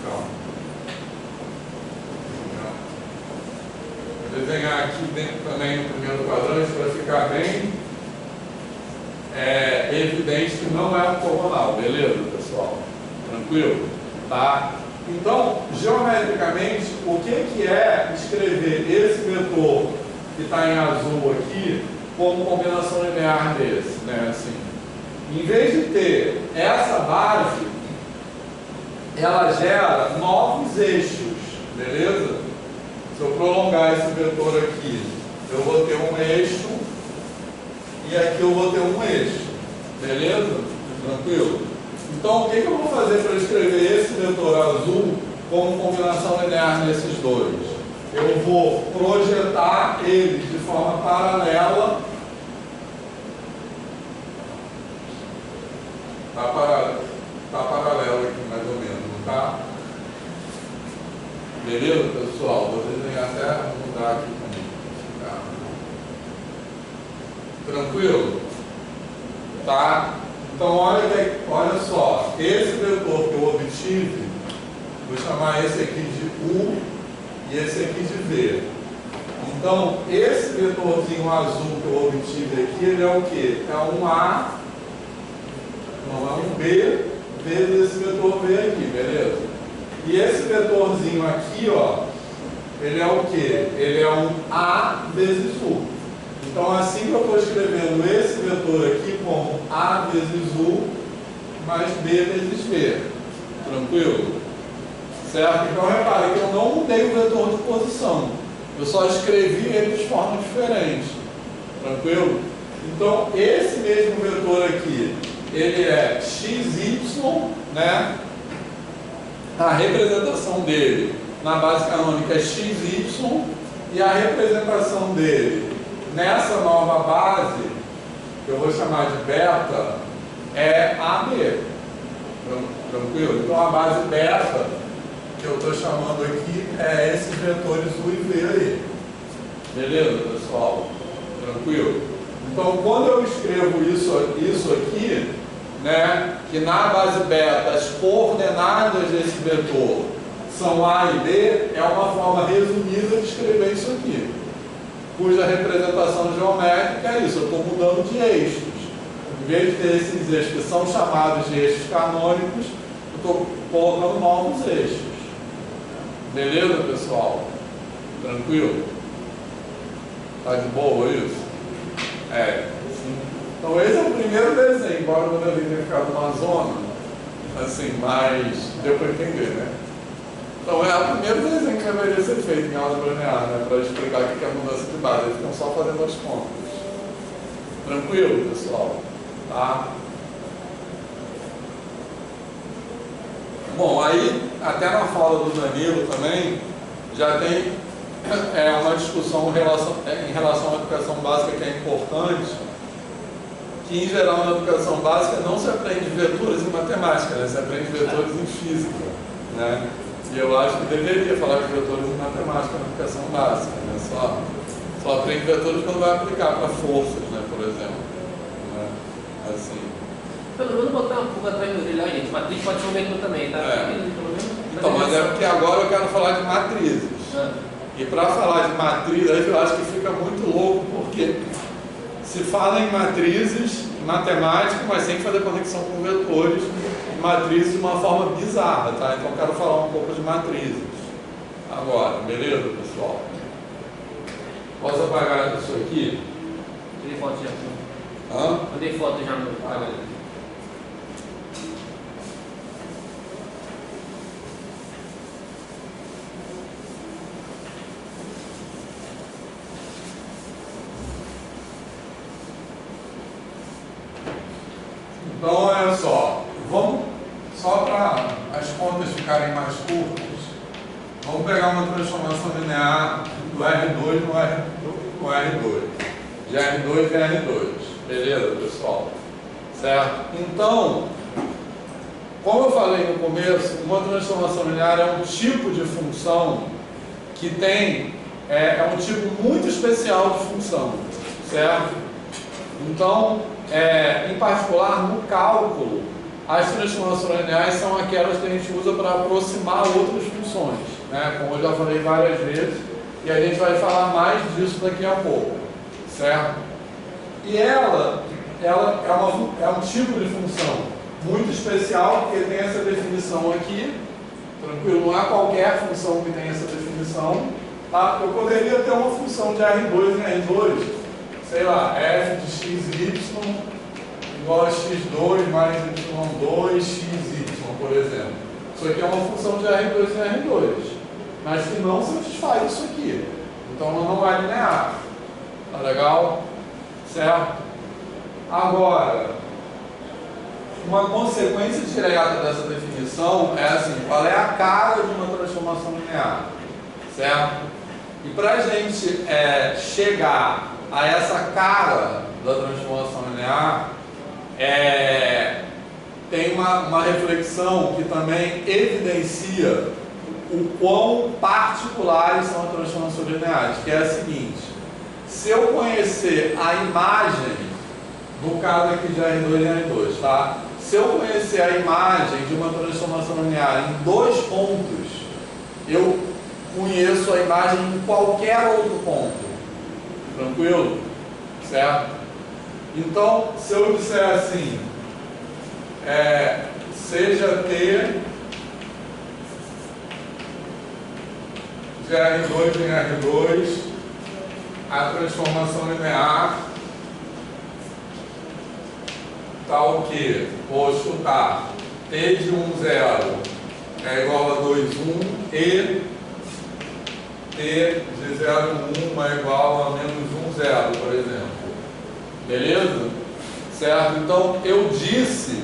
[SPEAKER 1] Calma. Vou desenhar aqui dentro também no primeiro quadrante para ficar bem evidente que não é ortogonal, beleza, pessoal? Tranquilo? Tá? Então, geometricamente, o que é escrever esse vetor que está em azul aqui como combinação linear desse, né? Assim, em vez de ter essa base, ela gera novos eixos, beleza? Se eu prolongar esse vetor aqui, eu vou ter um eixo e aqui eu vou ter um eixo, beleza? Tranquilo? Então, o que eu vou fazer para escrever esse vetor azul como combinação linear nesses dois? Eu vou projetar ele de forma paralela. Tá paralelo aqui, mais ou menos, não tá? Beleza, pessoal? Vou desenhar até mudar aqui também. Tá? Tranquilo? Tá? Então, olha só, esse vetor que eu obtive, vou chamar esse aqui de U e esse aqui de V. Então, esse vetorzinho azul que eu obtive aqui, ele é o quê? É um A, não, é um B, vezes esse vetor V aqui, beleza? E esse vetorzinho aqui, ó, ele é o quê? Ele é um A vezes U. Então, assim que eu estou escrevendo esse vetor aqui como A vezes U mais B vezes V. Tranquilo? Certo? Então, repare que eu não mudei o vetor de posição. Eu só escrevi ele de forma diferente. Tranquilo? Então, esse mesmo vetor aqui, ele é XY, né? A representação dele na base canônica é XY e a representação dele nessa nova base, que eu vou chamar de beta, é AB. Tranquilo? Então, a base beta que eu estou chamando aqui é esses vetores U e V aí. Beleza, pessoal? Tranquilo? Então, quando eu escrevo isso aqui, né, que na base beta as coordenadas desse vetor são A e B, é uma forma resumida de escrever isso aqui, cuja representação geométrica é isso, eu estou mudando de eixos. Em vez de ter esses eixos que são chamados de eixos canônicos, eu estou colocando novos eixos. Beleza, pessoal? Tranquilo? Tá de boa isso? Sim. Então esse é o primeiro desenho, embora o meu tenha ficado numa zona, assim, mas deu para entender, né? Então é o primeiro desenho que deveria ser feito em álgebra linear, né? Para explicar o que é a mudança de base. Eles ficam só fazendo as contas. Tranquilo, pessoal? Tá? Bom, aí, até na fala do Danilo também, já tem uma discussão em relação à educação básica que é importante, que em geral na educação básica não se aprende vetores em matemática, né? Se aprende vetores em física, né? E eu acho que deveria falar de vetores em matemática na educação básica, né? Só aprende vetores quando vai aplicar para forças, né? Por exemplo. Né? Assim.
[SPEAKER 2] Pelo menos botar uma pulga atrás do orelha, gente. Matriz pode ser um vetor também, tá?
[SPEAKER 1] Então, mas é porque agora eu quero falar de matrizes. E para falar de matriz, aí eu acho que fica muito louco, porque se fala em matrizes, em matemática, mas sem fazer conexão com vetores, matrizes de uma forma bizarra, tá? Então eu quero falar um pouco de matrizes agora, beleza, pessoal? Posso apagar isso aqui?
[SPEAKER 2] Tirei foto já.
[SPEAKER 1] Hã?
[SPEAKER 2] Mandei foto já no Instagram.
[SPEAKER 1] Então, olha só, vamos, só para as contas ficarem mais curtas, vamos pegar uma transformação linear do R2 no R2, de R2 em R2, beleza, pessoal? Certo? Então, como eu falei no começo, uma transformação linear é um tipo de função que tem, é um tipo muito especial de função, certo? Então, em particular, no cálculo, as transformações lineares são aquelas que a gente usa para aproximar outras funções, né? Como eu já falei várias vezes, e a gente vai falar mais disso daqui a pouco, certo? E ela é um tipo de função muito especial, porque tem essa definição aqui, tranquilo? Não há qualquer função que tenha essa definição. Tá? Eu poderia ter uma função de R2 em R2, sei lá, f de xy igual a x2 mais y2 xy, por exemplo. Isso aqui é uma função de R2 em R2, mas que não satisfaz isso aqui. Então ela não é linear. Tá legal? Certo? Agora, uma consequência direta dessa definição é assim, qual é a cara de uma transformação linear? Certo? E para a gente chegar a essa cara da transformação linear, tem uma reflexão que também evidencia o quão particulares são as transformações lineares, que é a seguinte: se eu conhecer a imagem do caso aqui de R2 e R2, tá? Se eu conhecer a imagem de uma transformação linear em 2 pontos, eu conheço a imagem em qualquer outro ponto. Tranquilo? Certo? Então, se eu disser assim, seja T de R2 em R2, a transformação linear tal que, vou chutar, T de 1, 0 é igual a 2, 1 e T de 0, 1 é igual a menos 1, 0, por exemplo. Beleza? Certo? Então, eu disse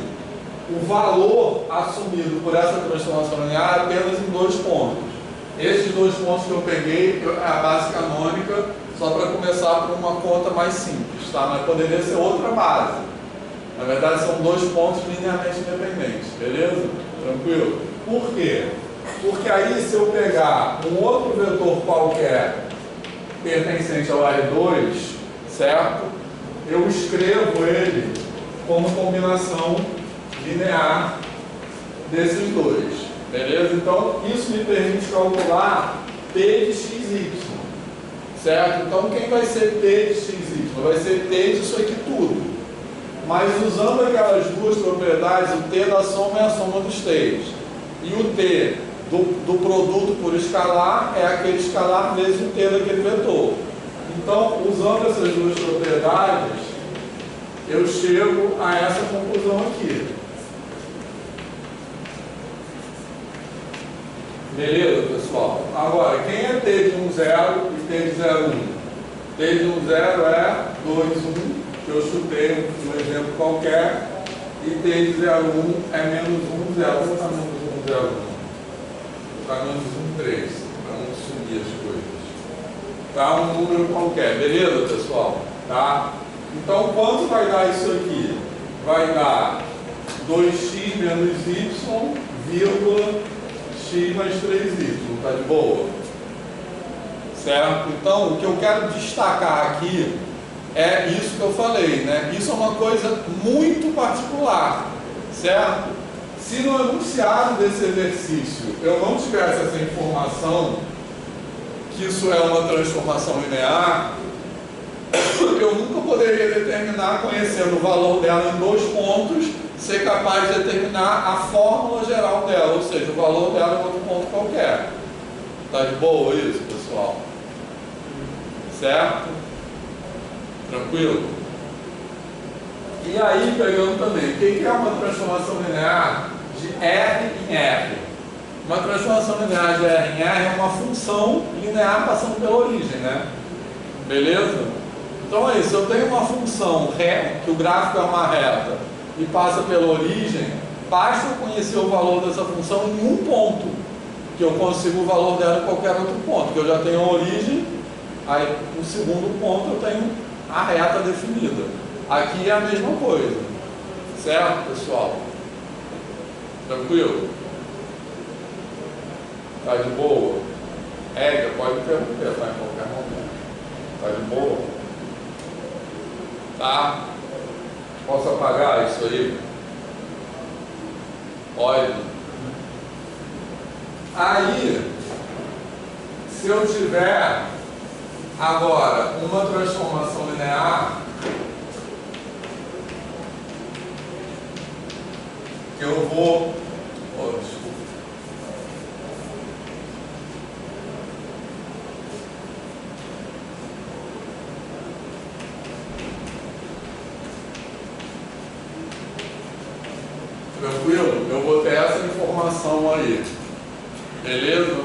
[SPEAKER 1] o valor assumido por essa transformação linear apenas em 2 pontos. Esses 2 pontos que eu peguei é a base canônica, só para começar por uma conta mais simples, tá? Mas poderia ser outra base. Na verdade, são 2 pontos linearmente independentes, beleza? Tranquilo? Por quê? Porque aí, se eu pegar um outro vetor qualquer pertencente ao R2, certo? Eu escrevo ele como combinação linear desses dois, beleza? Então, isso me permite calcular T de xy, certo? Então, quem vai ser T de xy? Vai ser T disso aqui tudo. Mas usando aquelas duas propriedades, o T da soma é a soma dos T's. E o T do produto por escalar é aquele escalar vezes o T daquele vetor. Então, usando essas duas propriedades, eu chego a essa conclusão aqui. Beleza, pessoal? Agora, quem é T de 1, 0 e T de 0, 1? T de 1, 0 é 2, 1, que eu chutei um exemplo qualquer, e T de 0, 1 é menos 1, 0. Vou botar menos 1, 0, 1. Vou botar menos 1, 3, para não sumir as coisas. Tá? Um número qualquer, beleza, pessoal? Tá? Então, quanto vai dar isso aqui? Vai dar 2x menos y, vírgula, x mais 3y. Tá de boa? Certo? Então, o que eu quero destacar aqui é isso que eu falei, né? Isso é uma coisa muito particular, certo? Se no enunciado desse exercício eu não tivesse essa informação, que isso é uma transformação linear, eu nunca poderia determinar, conhecendo o valor dela em 2 pontos, ser capaz de determinar a fórmula geral dela, ou seja, o valor dela em outro ponto qualquer. Tá de boa isso, pessoal? Certo? Tranquilo? E aí, pegando também, o que é uma transformação linear de R em R? Uma transformação linear de R em R é uma função linear passando pela origem, né? Beleza? Então é isso, eu tenho uma função que o gráfico é uma reta e passa pela origem, basta eu conhecer o valor dessa função em um ponto, que eu consigo o valor dela em qualquer outro ponto, que eu já tenho a origem, aí no segundo ponto eu tenho a reta definida. Aqui é a mesma coisa, certo, pessoal? Tranquilo? Tá de boa? Ega, pode interromper, tá, em qualquer momento. Tá de boa? Tá? Posso apagar isso aí? Pode. Aí, se eu tiver agora uma transformação linear, que eu vou... Oh, desculpa. Tranquilo? Eu vou ter essa informação aí. Beleza?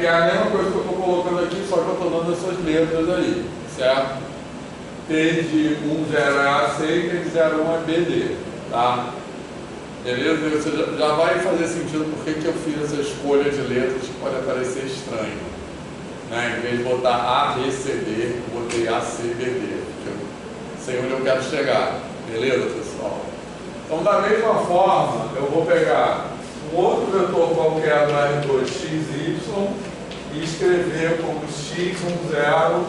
[SPEAKER 1] Que é a mesma coisa que eu estou colocando aqui, só que eu estou dando essas letras aí. Certo? T de 1, 0 é AC e T de 0, 1 é BD. Tá? Beleza? Você já vai fazer sentido porque que eu fiz essa escolha de letras que pode parecer estranho. Né? Em vez de botar A, B, C, D, eu botei A, C, B, D. Sei onde eu quero chegar. Beleza, pessoal? Então, da mesma forma, eu vou pegar um outro vetor qualquer do R2, xy, e escrever como x10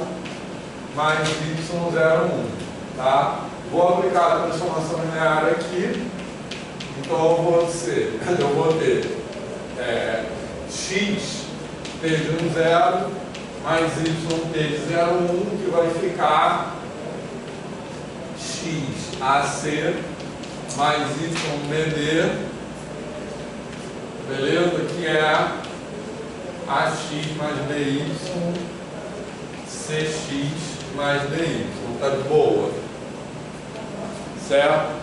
[SPEAKER 1] mais y01. Tá? vou aplicar a transformação linear aqui, então eu vou ter x t de 0 mais y t de 0,1, que vai ficar x AC mais y BD, beleza? Que é AX mais BY CX mais DY. Tá de boa? Certo?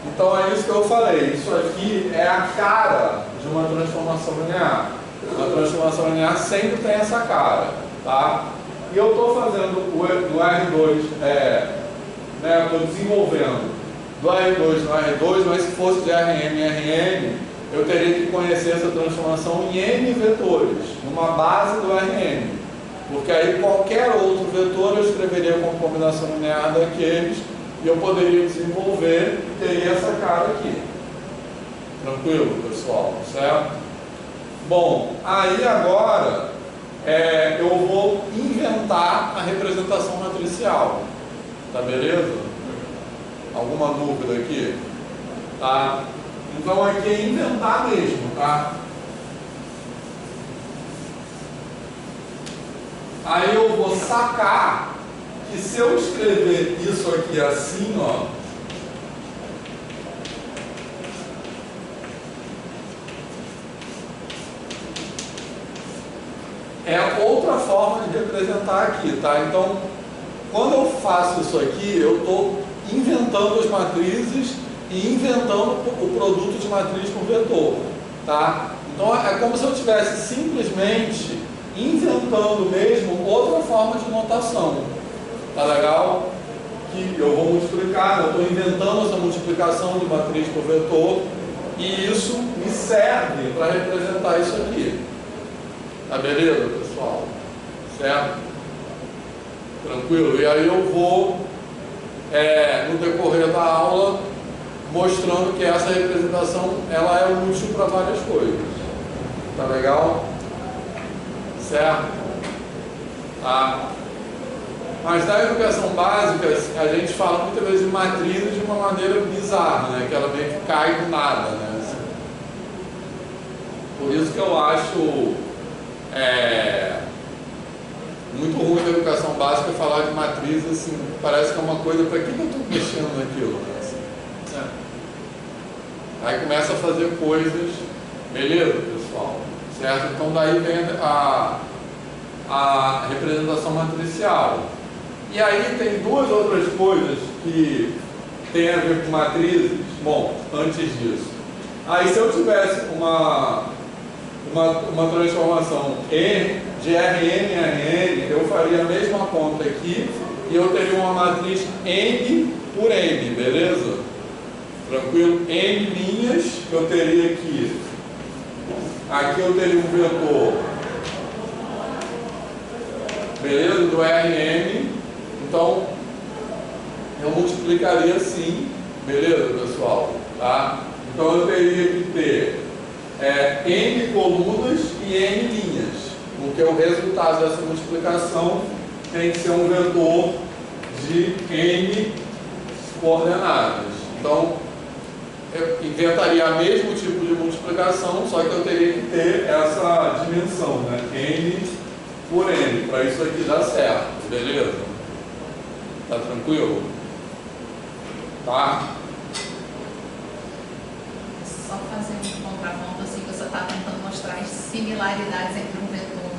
[SPEAKER 1] Então é isso que eu falei. Isso aqui é a cara de uma transformação linear. Uma transformação linear sempre tem essa cara, tá? E eu estou fazendo do R2, estou desenvolvendo do R2 no R2, mas se fosse de RM em RM, eu teria que conhecer essa transformação em N vetores, numa base do RM. Porque aí qualquer outro vetor eu escreveria como combinação linear daqueles e eu poderia desenvolver e teria essa cara aqui. Tranquilo, pessoal? Certo? Bom, aí agora eu vou inventar a representação matricial. Tá beleza? Alguma dúvida aqui? Tá? Então aqui é inventar mesmo, tá? Aí eu vou sacar que se eu escrever isso aqui assim, ó, é outra forma de representar aqui, tá? Então, quando eu faço isso aqui, eu estou inventando as matrizes e inventando o produto de matriz com vetor, tá? Então, é como se eu estivesse simplesmente inventando mesmo outra forma de notação, tá legal? Que eu vou multiplicar, eu estou inventando essa multiplicação de matriz por vetor e isso me serve para representar isso aqui. Tá beleza, pessoal? Certo? Tranquilo? E aí eu vou, no decorrer da aula, mostrando que essa representação ela é útil para várias coisas. Tá legal? Certo? Tá? Mas na educação básica, a gente fala muitas vezes de matrizes de uma maneira bizarra, né? Que ela meio que cai do nada, né? Por isso que eu acho muito ruim na educação básica falar de matriz, assim, parece que é uma coisa, para que eu estou mexendo naquilo, né? Assim, aí começa a fazer coisas, beleza, pessoal? Certo? Então daí vem a representação matricial. E aí tem duas outras coisas que tem a ver com matrizes. Bom, antes disso, aí se eu tivesse uma transformação de Rn em Rn, eu faria a mesma conta aqui e eu teria uma matriz N por N, beleza? Tranquilo? N linhas que eu teria aqui. Aqui eu teria um vetor, beleza? Do Rn. Então, eu multiplicaria assim, beleza, pessoal? Tá? Então eu teria que ter N colunas e N linhas, porque o resultado dessa multiplicação tem que ser um vetor de N coordenadas. Então, eu inventaria o mesmo tipo de multiplicação, só que eu teria que ter essa dimensão, né? N por N, para isso aqui dar certo, beleza? Tá tranquilo? Tá?
[SPEAKER 5] Só fazer um contraponto assim, que você está tentando mostrar as similaridades entre um vetor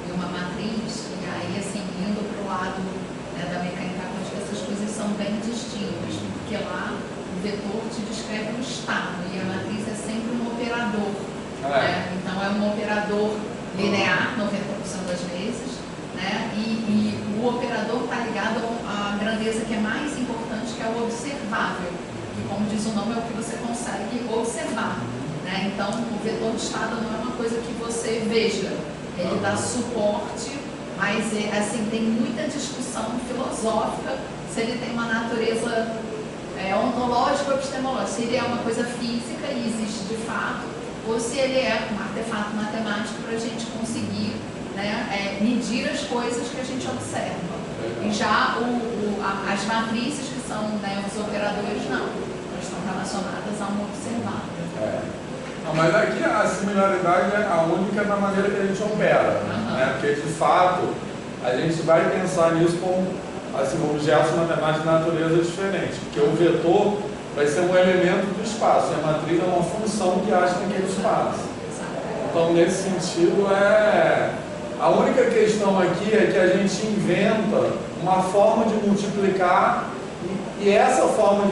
[SPEAKER 5] e uma matriz, e aí assim, indo para o lado da mecânica quântica, essas coisas são bem distintas, porque lá o vetor te descreve um estado e a matriz é sempre um operador. Né? Então é um operador linear, 90% das vezes, né? E o operador está ligado à grandeza que é mais importante, que é o observável. Que, como diz o nome, é o que você consegue observar. Né? Então, o vetor de estado não é uma coisa que você veja. Ele dá suporte, mas assim, tem muita discussão filosófica se ele tem uma natureza ontológica ou epistemológica. Se ele é uma coisa física e existe de fato, ou se ele é um artefato matemático para a gente conseguir, né, medir as coisas que a gente observa. E já as matrizes, que são, né, os operadores não. Elas estão relacionadas a um observado.
[SPEAKER 1] Não, mas aqui a similaridade é a única na maneira que a gente opera, né? Porque de fato a gente vai pensar nisso com assim, objetos matemáticos de natureza diferente, porque o vetor vai ser um elemento do espaço e a matriz é uma função que age naquele espaço. Então, nesse sentido, a única questão aqui é que a gente inventa uma forma de multiplicar e essa forma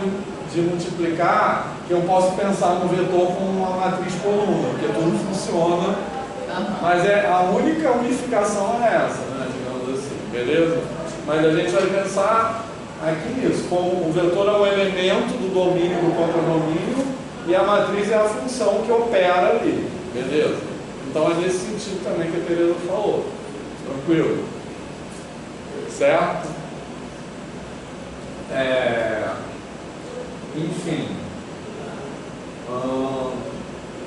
[SPEAKER 1] de multiplicar que eu posso pensar no vetor como uma matriz coluna, porque tudo funciona, mas a única unificação é essa, né, digamos assim, beleza? Mas a gente vai pensar aqui nisso, como o vetor é um elemento do domínio do contradomínio e a matriz é a função que opera ali, beleza? Então é nesse sentido também que a Tereza falou, tranquilo? Certo? Enfim.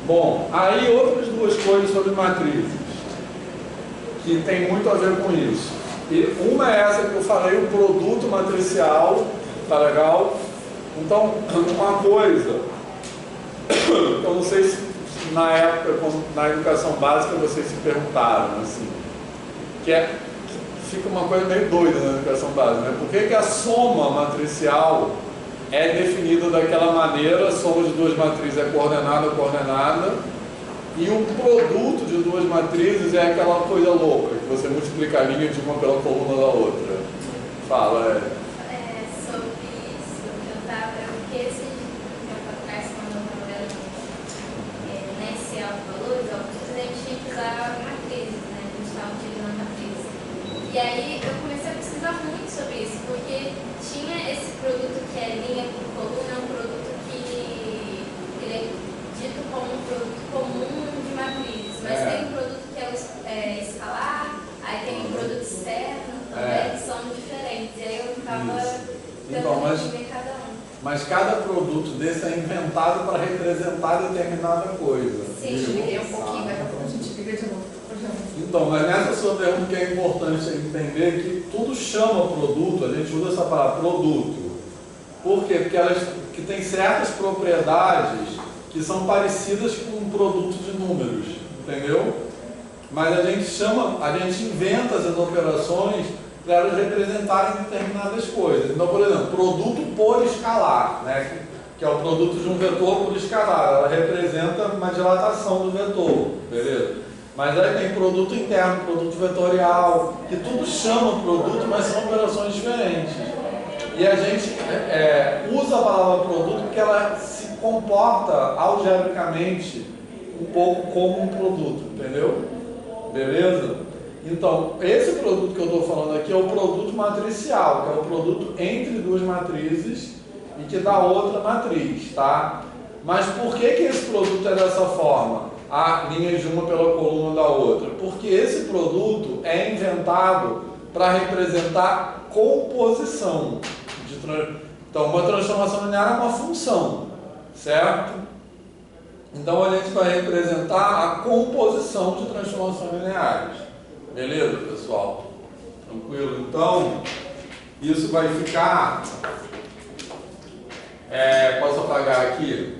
[SPEAKER 1] Bom, aí outras duas coisas sobre matrizes, que tem muito a ver com isso. E uma é essa que eu falei, o produto matricial, tá legal? Então, uma coisa, eu não sei se na época, na educação básica, vocês se perguntaram, assim, que fica uma coisa meio doida na educação básica, né? Por que a soma matricial é definida daquela maneira, a soma de duas matrizes é coordenada, e o produto de duas matrizes é aquela coisa louca, que você multiplica a linha de uma pela coluna da outra. Fala,
[SPEAKER 3] sobre isso, eu estava, porque esse tempo atrás, quando eu estava nesse autovalores, a gente usava matrizes, né? A gente estava utilizando matrizes. E aí eu comecei a pesquisar muito sobre isso, porque tinha esse produto que é linha por coluna, um produto que ele é dito como um produto comum de matrizes, mas tem um produto que é escalar, aí tem um produto externo também, que são diferentes. E aí eu estava tentando ver cada um.
[SPEAKER 1] Mas cada produto desse é inventado para representar determinada coisa.
[SPEAKER 3] Sim,
[SPEAKER 5] Expliquei um pouquinho, daqui a pouco a gente explica de novo.
[SPEAKER 1] Então, mas nessa sua pergunta que é importante entender que tudo chama produto, a gente usa essa palavra produto. Por quê? Porque tem certas propriedades que são parecidas com um produto de números, entendeu? Mas a gente inventa essas operações para elas representarem determinadas coisas. Então, por exemplo, produto por escalar, né? Que é o produto de um vetor por escalar, ela representa uma dilatação do vetor, beleza? Mas aí tem produto interno, produto vetorial, que tudo chama produto, mas são operações diferentes. E a gente usa a palavra produto porque ela se comporta algebricamente um pouco como um produto, entendeu? Beleza? Então, esse produto que eu estou falando aqui é o produto matricial, que é o produto entre duas matrizes e que dá outra matriz, tá? Mas por que esse produto é dessa forma? A linha de uma pela coluna da outra? Porque esse produto é inventado para representar composição. Então, uma transformação linear é uma função, certo? Então, a gente vai representar a composição de transformações lineares. Beleza, pessoal? Tranquilo? Então, isso vai ficar... posso apagar aqui?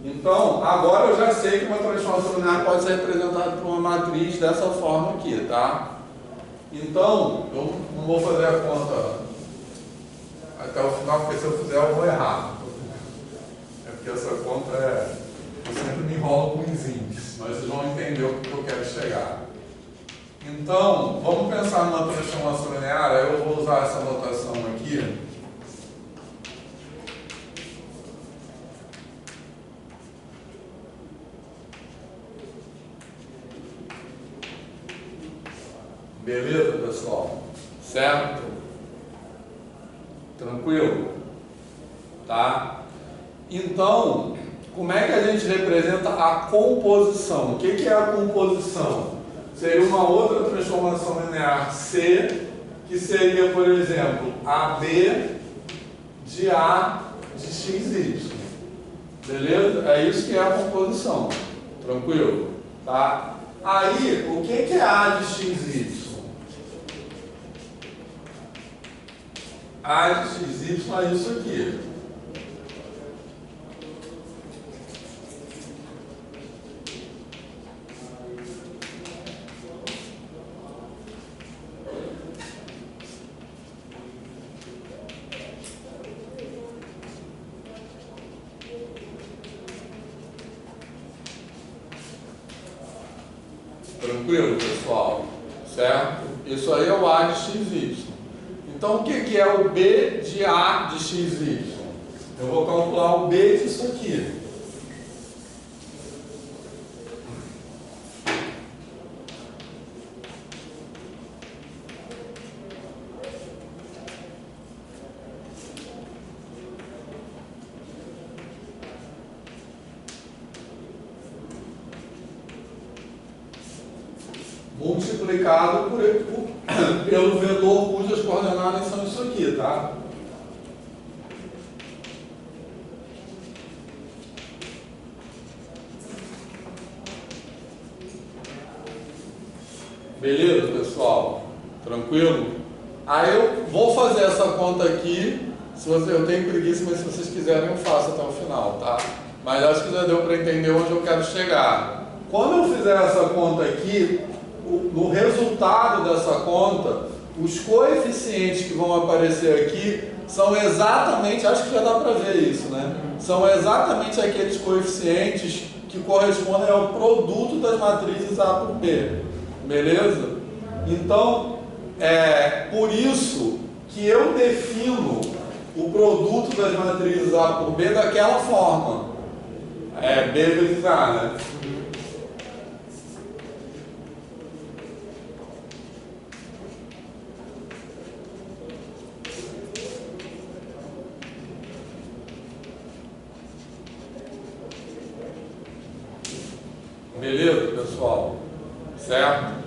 [SPEAKER 1] Então, agora eu já sei que uma transformação linear pode ser representada por uma matriz dessa forma aqui, tá? Então, eu não vou fazer a conta até o final, porque se eu fizer eu vou errar. É porque essa conta eu sempre me enrolo com os índices, mas vocês vão entender o que eu quero chegar. Então, vamos pensar numa transformação linear, aí eu vou usar essa notação aqui. Beleza, pessoal? Certo? Tranquilo? Tá? Então, como é que a gente representa a composição? O que é a composição? Seria uma outra transformação linear C, que seria, por exemplo, AB de A de XY. Beleza? É isso que é a composição. Tranquilo? Tá? Aí, o que é A de XY? A de xy é isso aqui. Tranquilo, pessoal? Certo? Isso aí é o A de xy. Então, o que é o B de A de xy? Eu vou calcular o B disso aqui. Multiplicado pelo vetor cujas coordenadas são isso aqui, tá? Beleza, pessoal? Tranquilo? Aí eu vou fazer essa conta aqui. Eu tenho preguiça, mas se vocês quiserem eu faço até o final, tá? Mas acho que já deu para entender onde eu quero chegar. Quando eu fizer essa conta aqui, no resultado dessa conta, os coeficientes que vão aparecer aqui são exatamente, acho que já dá para ver isso, né? São exatamente aqueles coeficientes que correspondem ao produto das matrizes A por B. Beleza? Então, por isso que eu defino o produto das matrizes A por B daquela forma. B vezes A, né? Beleza, pessoal? Certo?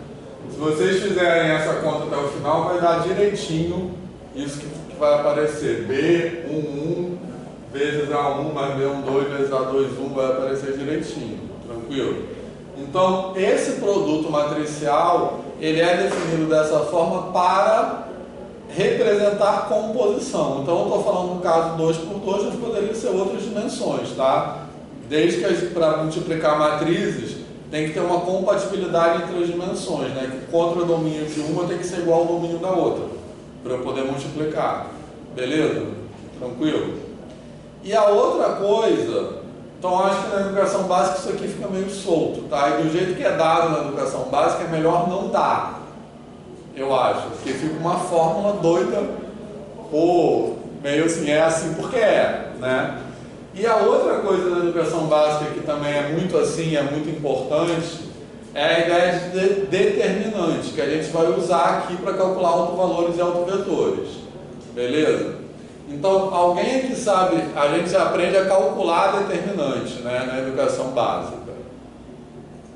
[SPEAKER 1] Se vocês fizerem essa conta até o final, vai dar direitinho isso que vai aparecer. B11 vezes A1 mais B12 vezes A21 vai aparecer direitinho. Tranquilo? Então, esse produto matricial, ele é definido dessa forma para representar composição. Então, eu estou falando no caso 2 por 2, mas poderia ser outras dimensões, tá? Desde que para multiplicar matrizes, tem que ter uma compatibilidade entre as dimensões, né? Que o contradomínio de uma tem que ser igual ao domínio da outra, para eu poder multiplicar. Beleza? Tranquilo? E a outra coisa, então acho que na educação básica isso aqui fica meio solto, tá? E do jeito que é dado na educação básica, é melhor não dar, eu acho, porque fica uma fórmula doida, meio assim, é assim porque é, né? E a outra coisa da educação básica que também é muito assim, é muito importante, é a ideia de determinante, que a gente vai usar aqui para calcular autovalores e autovetores. Beleza? Então, alguém aqui sabe, a gente aprende a calcular determinante, né, na educação básica.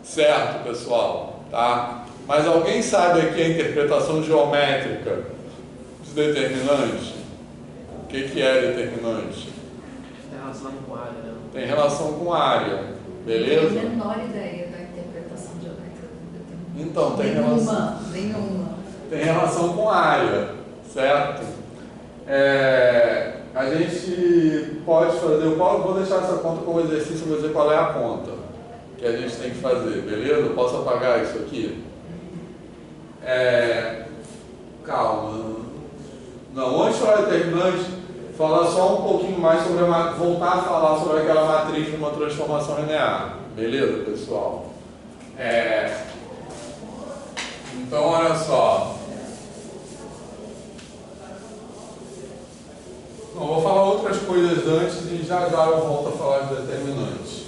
[SPEAKER 1] Certo, pessoal? Tá? Mas alguém sabe aqui a interpretação geométrica de determinante? O que é determinante?
[SPEAKER 2] Tem relação com área, né?
[SPEAKER 1] Tem relação com área, beleza?
[SPEAKER 5] Não tenho a menor ideia da interpretação geométrica do determinante.
[SPEAKER 1] Então, tem relação.
[SPEAKER 5] Nenhuma.
[SPEAKER 1] Tem relação com área, certo? A gente pode fazer, vou deixar essa conta como exercício, vou dizer qual é a conta que a gente tem que fazer, beleza? Eu posso apagar isso aqui? Calma. Não, antes de falar determinante, falar só um pouquinho mais sobre voltar a falar sobre aquela matriz de uma transformação linear. Beleza, pessoal? Então, olha só. Não, vou falar outras coisas antes e já eu volto a falar de determinante.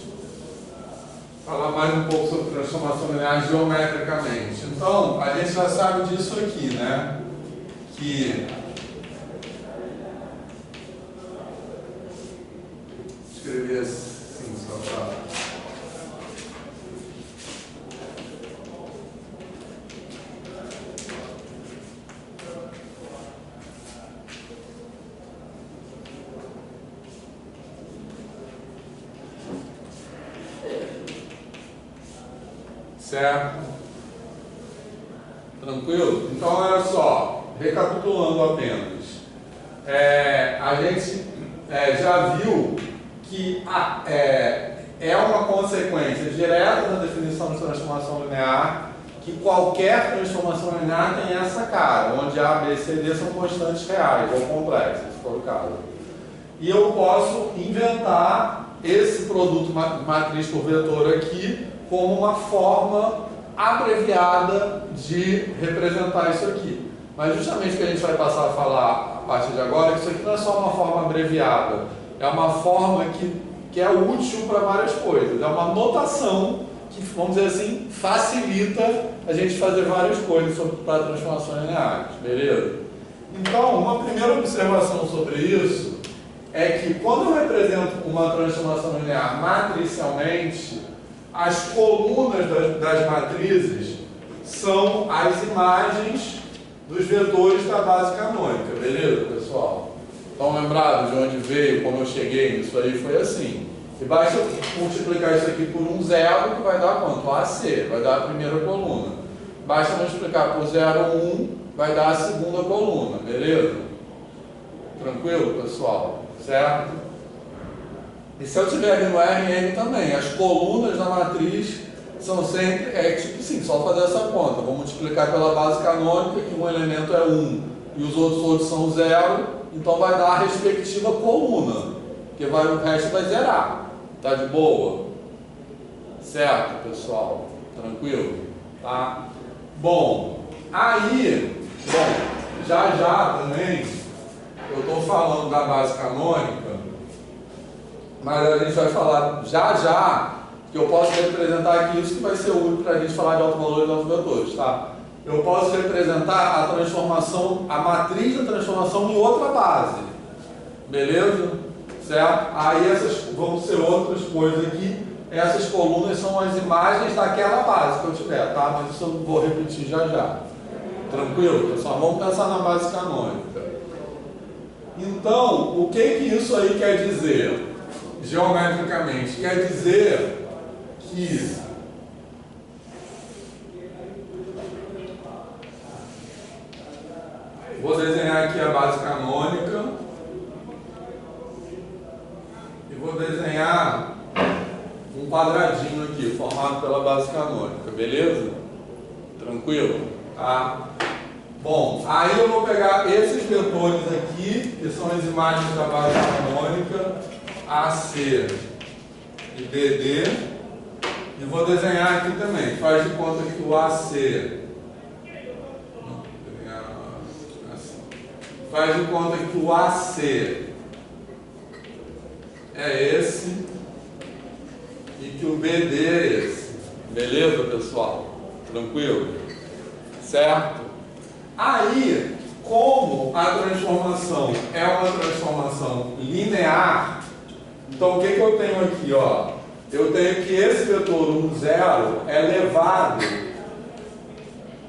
[SPEAKER 1] Falar mais um pouco sobre transformação linear geometricamente. Então, a gente já sabe disso aqui, né? Que escrever assim, só para... Certo? Tranquilo? Então, olha só, recapitulando apenas. a gente já viu que é uma consequência direta da definição de transformação linear que qualquer transformação linear tem essa cara, onde A, B, C, D são constantes reais ou complexas, se for o caso. E eu posso inventar esse produto matriz por vetor aqui como uma forma abreviada de representar isso aqui. Mas justamente o que a gente vai passar a falar a partir de agora é que isso aqui não é só uma forma abreviada, é uma forma que é útil para várias coisas, é uma notação que, vamos dizer assim, facilita a gente fazer várias coisas para transformações lineares, beleza? Então, uma primeira observação sobre isso é que quando eu represento uma transformação linear matricialmente, as colunas das matrizes são as imagens dos vetores da base canônica, beleza, pessoal? Estão lembrados de onde veio, como eu cheguei nisso aí? Foi assim. E basta multiplicar isso aqui por um zero, que vai dar quanto? AC, vai dar a primeira coluna. Basta multiplicar por 0, 1, vai dar a segunda coluna, beleza? Tranquilo, pessoal? Certo? E se eu tiver ali no RN também, as colunas da matriz são sempre, tipo assim, só fazer essa conta. Vou multiplicar pela base canônica, que um elemento é 1 e os outros são 0, então vai dar a respectiva coluna, porque o resto vai zerar. Tá de boa? Certo, pessoal? Tranquilo? Tá? Bom, aí, já também, eu estou falando da base canônica, mas a gente vai falar já que eu posso representar aqui isso que vai ser útil para a gente falar de autovalores e autovetores, tá? Eu posso representar a transformação, a matriz da transformação em outra base, beleza? Certo? Aí essas vão ser outras coisas aqui. Essas colunas são as imagens daquela base que eu tiver, tá? Mas isso eu vou repetir já. Tranquilo, pessoal? Vamos pensar na base canônica. Então, o que isso aí quer dizer? Geometricamente, quer dizer que vou desenhar aqui a base canônica. Vou desenhar um quadradinho aqui, formado pela base canônica, beleza? Tranquilo? Tá? Bom, aí eu vou pegar esses vetores aqui, que são as imagens da base canônica, AC e BD, e vou desenhar aqui também. Faz de conta que o AC... Faz de conta que o AC é esse e que o BD é esse. Beleza, pessoal? Tranquilo? Certo? Aí, como a transformação é uma transformação linear, então o que eu tenho aqui? Ó? Eu tenho que esse vetor 1, 0 é levado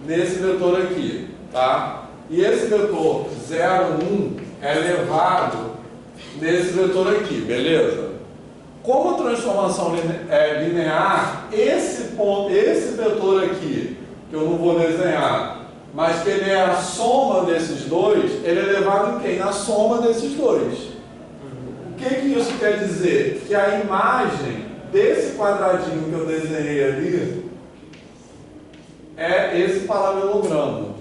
[SPEAKER 1] nesse vetor aqui, tá? E esse vetor 0, 1 é levado nesse vetor aqui, beleza? Como a transformação é linear, esse vetor aqui, que eu não vou desenhar, mas que ele é a soma desses dois, ele é levado em quem? Na soma desses dois. O que isso quer dizer? Que a imagem desse quadradinho que eu desenhei ali é esse paralelogramo.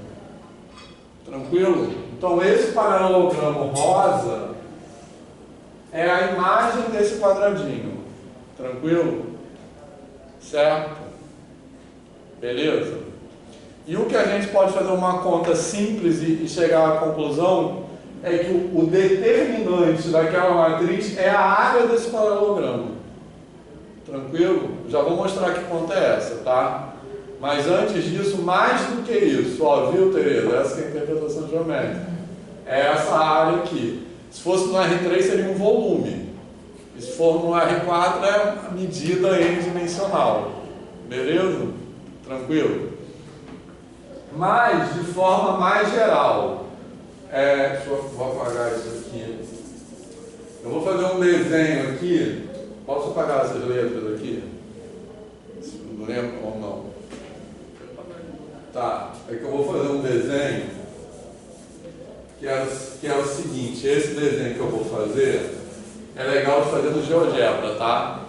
[SPEAKER 1] Tranquilo? Então esse paralelogramo rosa é a imagem desse quadradinho. Tranquilo? Certo? Beleza? E o que a gente pode fazer uma conta simples e chegar à conclusão é que o determinante daquela matriz é a área desse paralelogramo. Tranquilo? Já vou mostrar que conta é essa, tá? Mas antes disso, mais do que isso, ó, viu, Tereza? Essa que é a interpretação geométrica. É essa área aqui. Se fosse no R3 seria um volume. E se for no R4 é uma medida n-dimensional. Beleza? Tranquilo? Mas, de forma mais geral, vou apagar isso aqui. Eu vou fazer um desenho aqui. Posso apagar essas letras aqui? Não lembro ou não? Tá, é que eu vou fazer um desenho que é que é o seguinte, esse desenho que eu vou fazer é legal de fazer no GeoGebra, tá?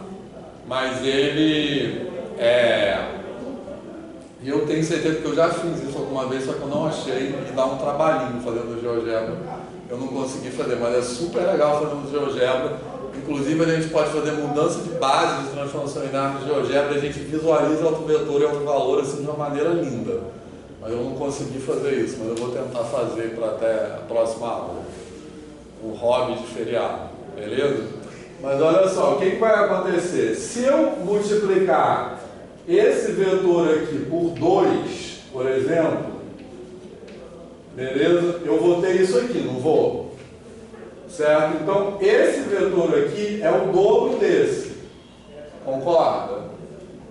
[SPEAKER 1] Mas ele e eu tenho certeza que eu já fiz isso alguma vez, só que eu não achei e dá um trabalhinho fazendo no GeoGebra. Eu não consegui fazer, mas é super legal fazer no GeoGebra. Inclusive a gente pode fazer mudança de base de transformação linear no GeoGebra e a gente visualiza o autovetor e o autovalor assim de uma maneira linda. Mas eu não consegui fazer isso, mas eu vou tentar fazer para até a próxima aula. Um hobby de feriado, beleza? Mas olha só, o que vai acontecer? Se eu multiplicar esse vetor aqui por 2, por exemplo, beleza? Eu vou ter isso aqui, não vou? Certo? Então, esse vetor aqui é o dobro desse. Concorda?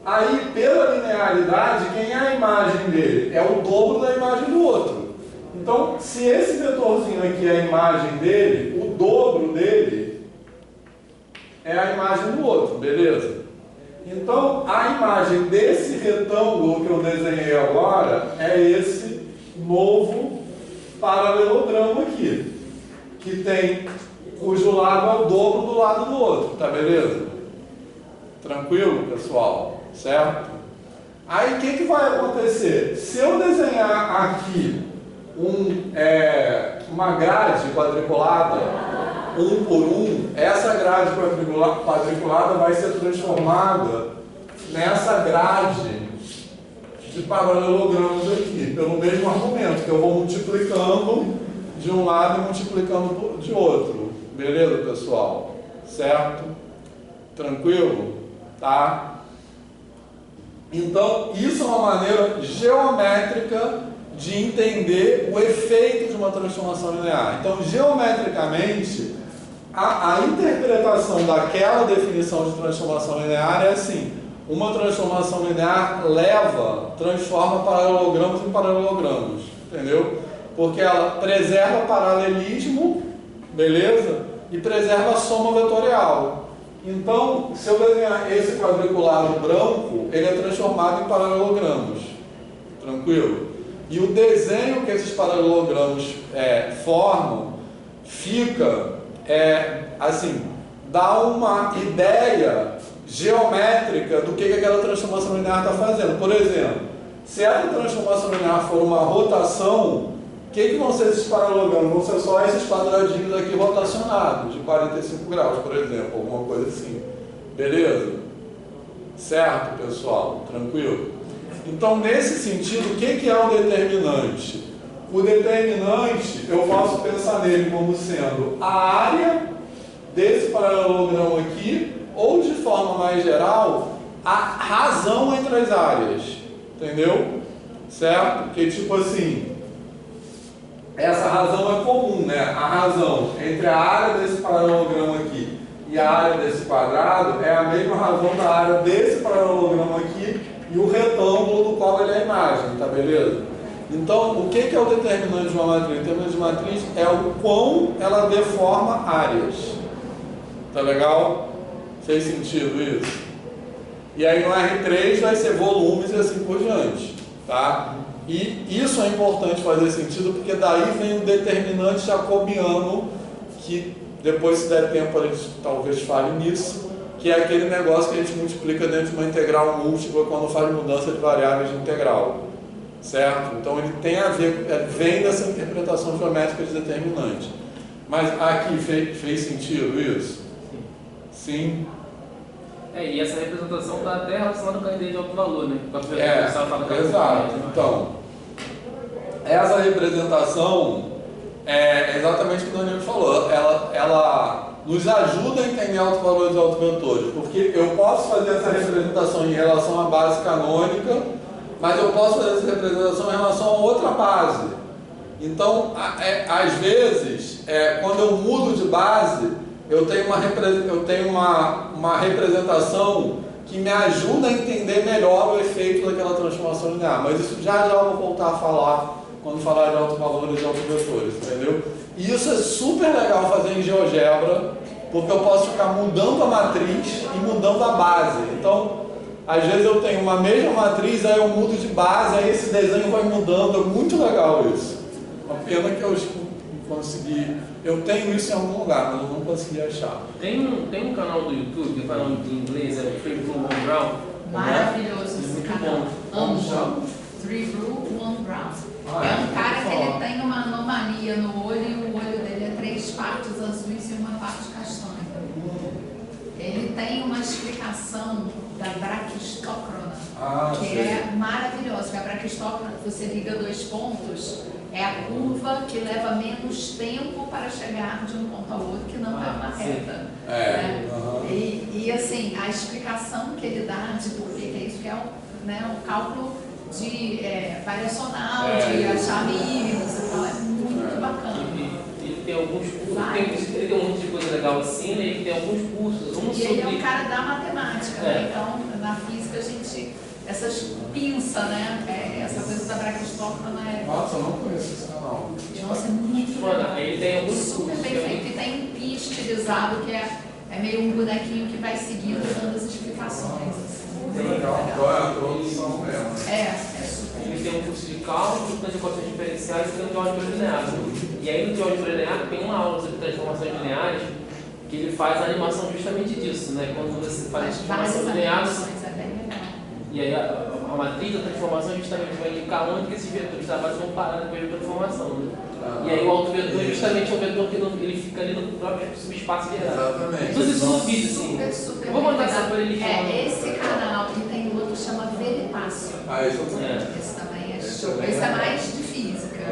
[SPEAKER 1] Aí, pela linearidade, quem é a imagem dele? É o dobro da imagem do outro. Então, se esse vetorzinho aqui é a imagem dele, o dobro dele é a imagem do outro, beleza? Então, a imagem desse retângulo que eu desenhei agora é esse novo paralelogramo aqui, que tem, cujo lado é o dobro do lado do outro, tá beleza? Tranquilo, pessoal? Certo? Aí, o que vai acontecer? Se eu desenhar aqui uma grade quadriculada, 1 por 1, essa grade quadriculada vai ser transformada nessa grade de paralelogramos aqui, pelo mesmo argumento, que eu vou multiplicando de um lado e multiplicando de outro. Beleza, pessoal? Certo? Tranquilo? Tá? Então, isso é uma maneira geométrica de entender o efeito de uma transformação linear. Então, geometricamente, a interpretação daquela definição de transformação linear é assim: uma transformação linear transforma paralelogramos em paralelogramos, entendeu? Porque ela preserva paralelismo, beleza? E preserva a soma vetorial. Então, se eu desenhar esse quadriculado branco, ele é transformado em paralelogramos, tranquilo? E o desenho que esses paralelogramos formam fica, assim, dá uma ideia geométrica do que aquela transformação linear está fazendo. Por exemplo, se essa transformação linear for uma rotação, o que vão ser esses paralelogramos? Vão ser só esses quadradinhos aqui rotacionados, de 45 graus, por exemplo, alguma coisa assim. Beleza? Certo, pessoal? Tranquilo? Então, nesse sentido, o que é o determinante? O determinante, eu posso pensar nele como sendo a área desse paralelogramo aqui, ou de forma mais geral, a razão entre as áreas. Entendeu? Certo? Porque, tipo assim, essa razão é comum, né? A razão entre a área desse paralelogramo aqui e a área desse quadrado é a mesma razão da área desse paralelogramo aqui e o retângulo do qual ele é a imagem, tá beleza? Então, o que é o determinante de uma matriz? O determinante de matriz é o quão ela deforma áreas. Tá legal? Fez sentido isso? E aí no R3 vai ser volumes e assim por diante, tá? E isso é importante fazer sentido, porque daí vem o determinante jacobiano, que depois, se der tempo, a gente talvez fale nisso, que é aquele negócio que a gente multiplica dentro de uma integral múltipla quando faz mudança de variáveis de integral. Certo? Então ele tem a ver, vem dessa interpretação geométrica de determinante. Mas aqui fez sentido isso? Sim.
[SPEAKER 2] E essa representação está até relacionada com a ideia de alto valor, né?
[SPEAKER 1] Exato. Então, essa representação é exatamente o que o Danilo falou. Ela nos ajuda a entender alto valor e alto vetores, porque eu posso fazer essa representação em relação à base canônica, mas eu posso fazer essa representação em relação a outra base. Então, às vezes, quando eu mudo de base, eu tenho uma representação que me ajuda a entender melhor o efeito daquela transformação linear. Mas isso já eu vou voltar a falar quando falar de alto valor e de alto vetores, entendeu? E isso é super legal fazer em GeoGebra, porque eu posso ficar mudando a matriz e mudando a base. Então, às vezes eu tenho uma mesma matriz, aí eu mudo de base, aí esse desenho vai mudando. É muito legal isso. Uma pena que eu consegui. Eu tenho isso em algum lugar, mas eu não consegui achar.
[SPEAKER 2] Tem um canal do YouTube, que fala em inglês, é o Three Blue One Brown.
[SPEAKER 5] Maravilhoso esse
[SPEAKER 2] Muito
[SPEAKER 5] canal.
[SPEAKER 2] bom.
[SPEAKER 1] Como chama?
[SPEAKER 5] Amo. Three Blue, One Brown.
[SPEAKER 1] Ah,
[SPEAKER 5] É um cara que ele
[SPEAKER 1] falar.
[SPEAKER 5] tem uma anomalia no olho e o olho dele é 3 partes azuis e uma parte castanha. Ele tem uma explicação da braquistócrona, que
[SPEAKER 1] sei.
[SPEAKER 5] é maravilhosa. Que a braquistócrona, você liga 2 pontos, é a curva que leva menos tempo para chegar de um ponto ao outro, que não é uma
[SPEAKER 2] sim.
[SPEAKER 5] reta.
[SPEAKER 1] É.
[SPEAKER 5] Né?
[SPEAKER 1] Aham.
[SPEAKER 5] E assim, a explicação que ele dá de por que é isso, que é o cálculo de variacional, de achar mínimos e tal, é muito bacana.
[SPEAKER 2] Ele tem alguns cursos, ele tem um monte de coisa legal assim, né? Ele tem alguns cursos.
[SPEAKER 5] E ele é um cara da matemática, né? Então, na física, a gente, essas pinças, né? Essa coisa da braquistócrona é...
[SPEAKER 1] Nossa, eu não conheço esse canal.
[SPEAKER 5] Nossa, é muito
[SPEAKER 2] Mano,
[SPEAKER 5] legal.
[SPEAKER 2] ele tem alguns
[SPEAKER 5] Super
[SPEAKER 2] cursos.
[SPEAKER 5] bem feito. E tem um pi estilizado, que é meio um bonequinho que vai seguindo, dando as explicações. Assim.
[SPEAKER 1] Legal. Então é a introdução mesmo.
[SPEAKER 5] É super.
[SPEAKER 2] Ele tem um curso de cálculo, das equações diferenciais e tem um de álgebra linear. E aí no de álgebra linear tem uma aula sobre transformações lineares que ele faz a animação justamente disso, né? Quando você faz a transformação linear,
[SPEAKER 5] É bem legal.
[SPEAKER 2] e aí a matriz da transformação justamente vai indicar onde que esses vetores da base vão parar depois da transformação, né? E aí o autovetor justamente é um vetor que ele fica ali no próprio subespaço geral.
[SPEAKER 1] Exatamente.
[SPEAKER 2] Tudo isso no vídeo, assim.
[SPEAKER 5] Super
[SPEAKER 2] Eu vou mandar
[SPEAKER 5] bem
[SPEAKER 2] essa para ele.
[SPEAKER 5] cuidado. Esse canal e tem outro que chama Veritácio.
[SPEAKER 1] Isso eu conheço.
[SPEAKER 5] Esse também é
[SPEAKER 1] Esse
[SPEAKER 5] show.
[SPEAKER 1] também
[SPEAKER 5] Esse é
[SPEAKER 1] é
[SPEAKER 5] mais de física.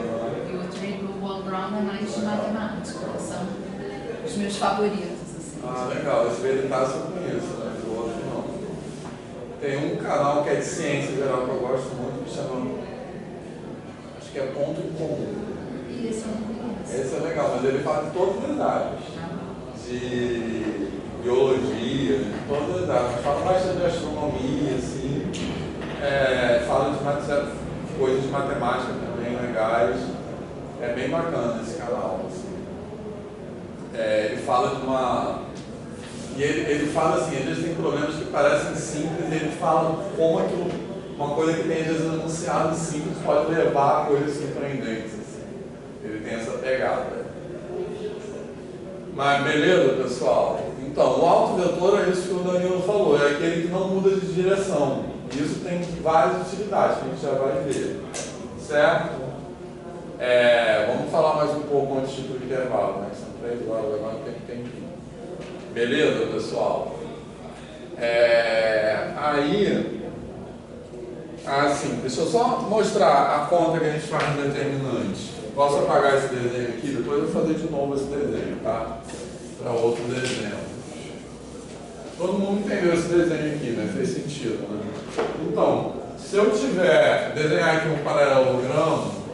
[SPEAKER 5] E o Three Blue One Brown é mais de matemática. São os meus favoritos. Assim.
[SPEAKER 1] Legal. Esse Veritas eu conheço, né? O outro não. Tem um canal que é de ciência geral que eu gosto muito, que chama... Acho que é Ponto em Comum.
[SPEAKER 5] E esse eu não conheço.
[SPEAKER 1] Esse é legal, mas ele fala de todas as áreas. De biologia, de todas as áreas. Fala bastante de astronomia, assim. Fala de coisas de matemática também legais. É bem bacana esse canal. Assim. Ele fala de uma... E ele fala assim, às vezes tem problemas que parecem simples, e ele fala como aquilo, uma coisa que tem às vezes anunciado simples pode levar a coisas surpreendentes. Assim. Ele tem essa pegada. Mas beleza, pessoal? Então, o autovetor é isso que o Danilo falou, é aquele que não muda de direção. Isso tem várias utilidades que a gente já vai ver. Certo? Vamos falar mais um pouco antes de ir para o intervalo, né? São 3 horas, agora tem tempinho. Beleza, pessoal? Assim, deixa eu só mostrar a conta que a gente faz no determinante. Posso apagar esse desenho aqui? Depois eu vou fazer de novo esse desenho, tá? Para outro desenho. Todo mundo entendeu esse desenho aqui, né? Fez sentido, né? Então, se eu tiver desenhar aqui um paralelogramo,